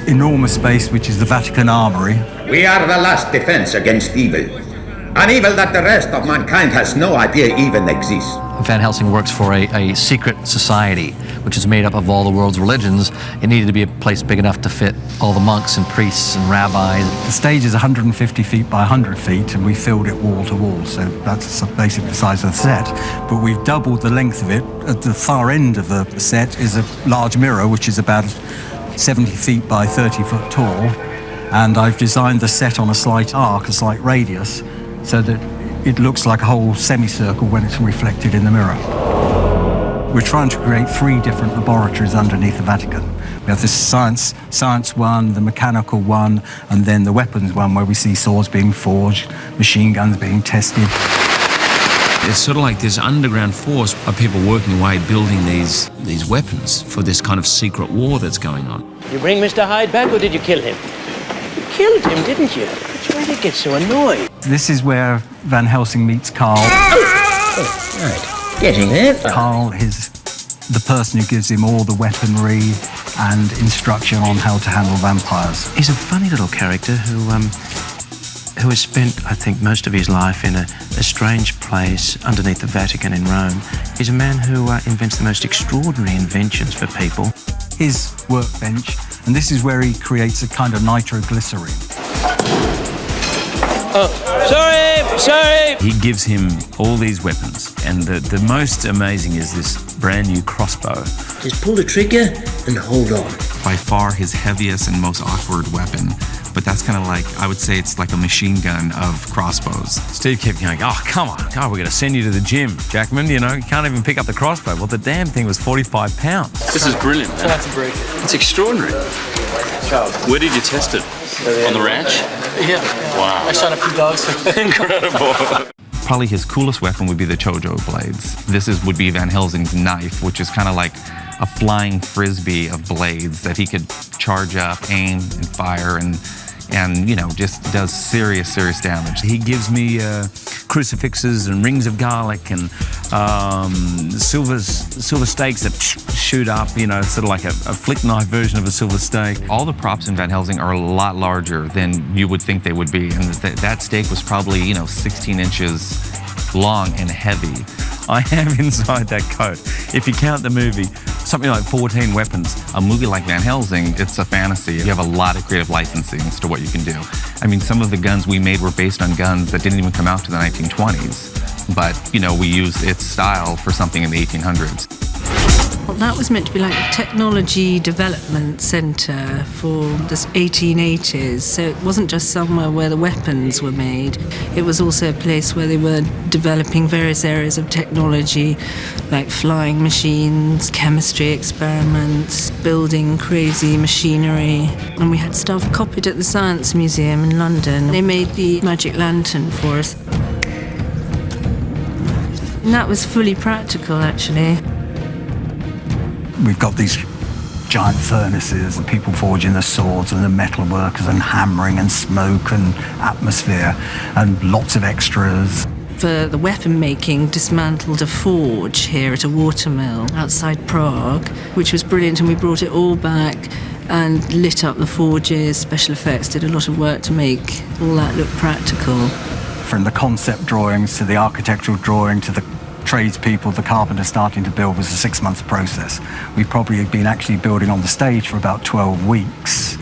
[SPEAKER 17] enormous space which is the Vatican Armory.
[SPEAKER 24] We are the last defense against evil, an evil that the rest of mankind has no idea even exists.
[SPEAKER 5] Van Helsing works for a secret society, which is made up of all the world's religions. It needed to be a place big enough to fit all the monks and priests and rabbis.
[SPEAKER 17] The stage is 150 feet by 100 feet, and we filled it wall to wall, so that's basically the size of the set. But we've doubled the length of it. At the far end of the set is a large mirror, which is about 70 feet by 30 foot tall, and I've designed the set on a slight arc, a slight radius, so that it looks like a whole semicircle when it's reflected in the mirror. We're trying to create 3 different laboratories underneath the Vatican. We have this science one, the mechanical one, and then the weapons one, where we see swords being forged, machine guns being tested.
[SPEAKER 14] It's sort of like this underground force of people working away building these weapons for this kind of secret war that's going on.
[SPEAKER 25] You bring Mr. Hyde back, or did you kill him? You killed him, didn't you? That's why they get so annoyed.
[SPEAKER 17] This is where Van Helsing meets Carl.
[SPEAKER 24] Oh, right. Getting there.
[SPEAKER 17] Carl is the person who gives him all the weaponry, and instruction on how to handle vampires.
[SPEAKER 25] He's a funny little character who has spent, I think, most of his life in a strange place underneath the Vatican in Rome. He's a man who invents the most extraordinary inventions for people.
[SPEAKER 17] His workbench, and this is where he creates a kind of nitroglycerin.
[SPEAKER 25] Oh, sorry!
[SPEAKER 14] He gives him all these weapons, and the most amazing is this brand new crossbow.
[SPEAKER 25] Just pull the trigger and hold on.
[SPEAKER 2] By far his heaviest and most awkward weapon, but that's kind of like, I would say it's like a machine gun of crossbows.
[SPEAKER 14] Steve kept going, oh, come on, God, we're going to send you to the gym, Jackman, you know, you can't even pick up the crossbow. Well, the damn thing was 45 pounds.
[SPEAKER 8] This is brilliant, man.
[SPEAKER 25] That's a break.
[SPEAKER 8] It's extraordinary. Where did you test it? On the ranch?
[SPEAKER 25] Yeah.
[SPEAKER 8] Wow.
[SPEAKER 25] I shot a few dogs with it.
[SPEAKER 8] Incredible.
[SPEAKER 2] Probably his coolest weapon would be the Chojo blades. This would be Van Helsing's knife, which is kind of like a flying frisbee of blades that he could charge up, aim, and fire, and you know, just does serious damage.
[SPEAKER 14] He gives me crucifixes and rings of garlic and silver stakes that shoot up, you know, sort of like a flick knife version of a silver stake.
[SPEAKER 2] All the props in Van Helsing are a lot larger than you would think they would be, and that stake was probably, you know, 16 inches long and heavy. I have inside that coat, if you count the movie, something like 14 weapons. A movie like Van Helsing, it's a fantasy. You have a lot of creative licensing as to what you can do. I mean, some of the guns we made were based on guns that didn't even come out to the 1920s. But, you know, we used its style for something in the 1800s.
[SPEAKER 11] Well, that was meant to be like a technology development centre for the 1880s. So it wasn't just somewhere where the weapons were made. It was also a place where they were developing various areas of technology, like flying machines, chemistry experiments, building crazy machinery. And we had stuff copied at the Science Museum in London. They made the magic lantern for us. And that was fully practical, actually.
[SPEAKER 17] We've got these giant furnaces and people forging the swords and the metal workers and hammering and smoke and atmosphere and lots of extras.
[SPEAKER 11] For the weapon making, dismantled a forge here at a watermill outside Prague, which was brilliant, and we brought it all back and lit up the forges. Special effects did a lot of work to make all that look practical.
[SPEAKER 17] From the concept drawings to the architectural drawing to the tradespeople, the carpenter starting to build was a 6-month process. We've probably been actually building on the stage for about 12 weeks.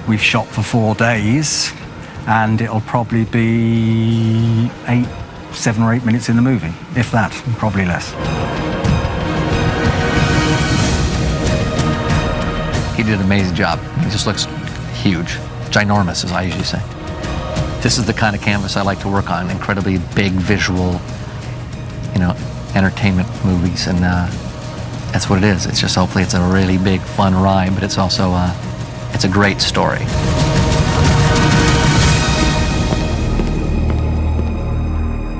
[SPEAKER 17] We've shot for 4 days, and it'll probably be 7 or 8 minutes in the movie, if that, probably less.
[SPEAKER 5] He did an amazing job. He just looks huge, ginormous, as I usually say. This is the kind of canvas I like to work on, incredibly big visual, you know, entertainment movies, and that's what it is. It's just, hopefully it's a really big, fun ride, but it's also, it's a great story.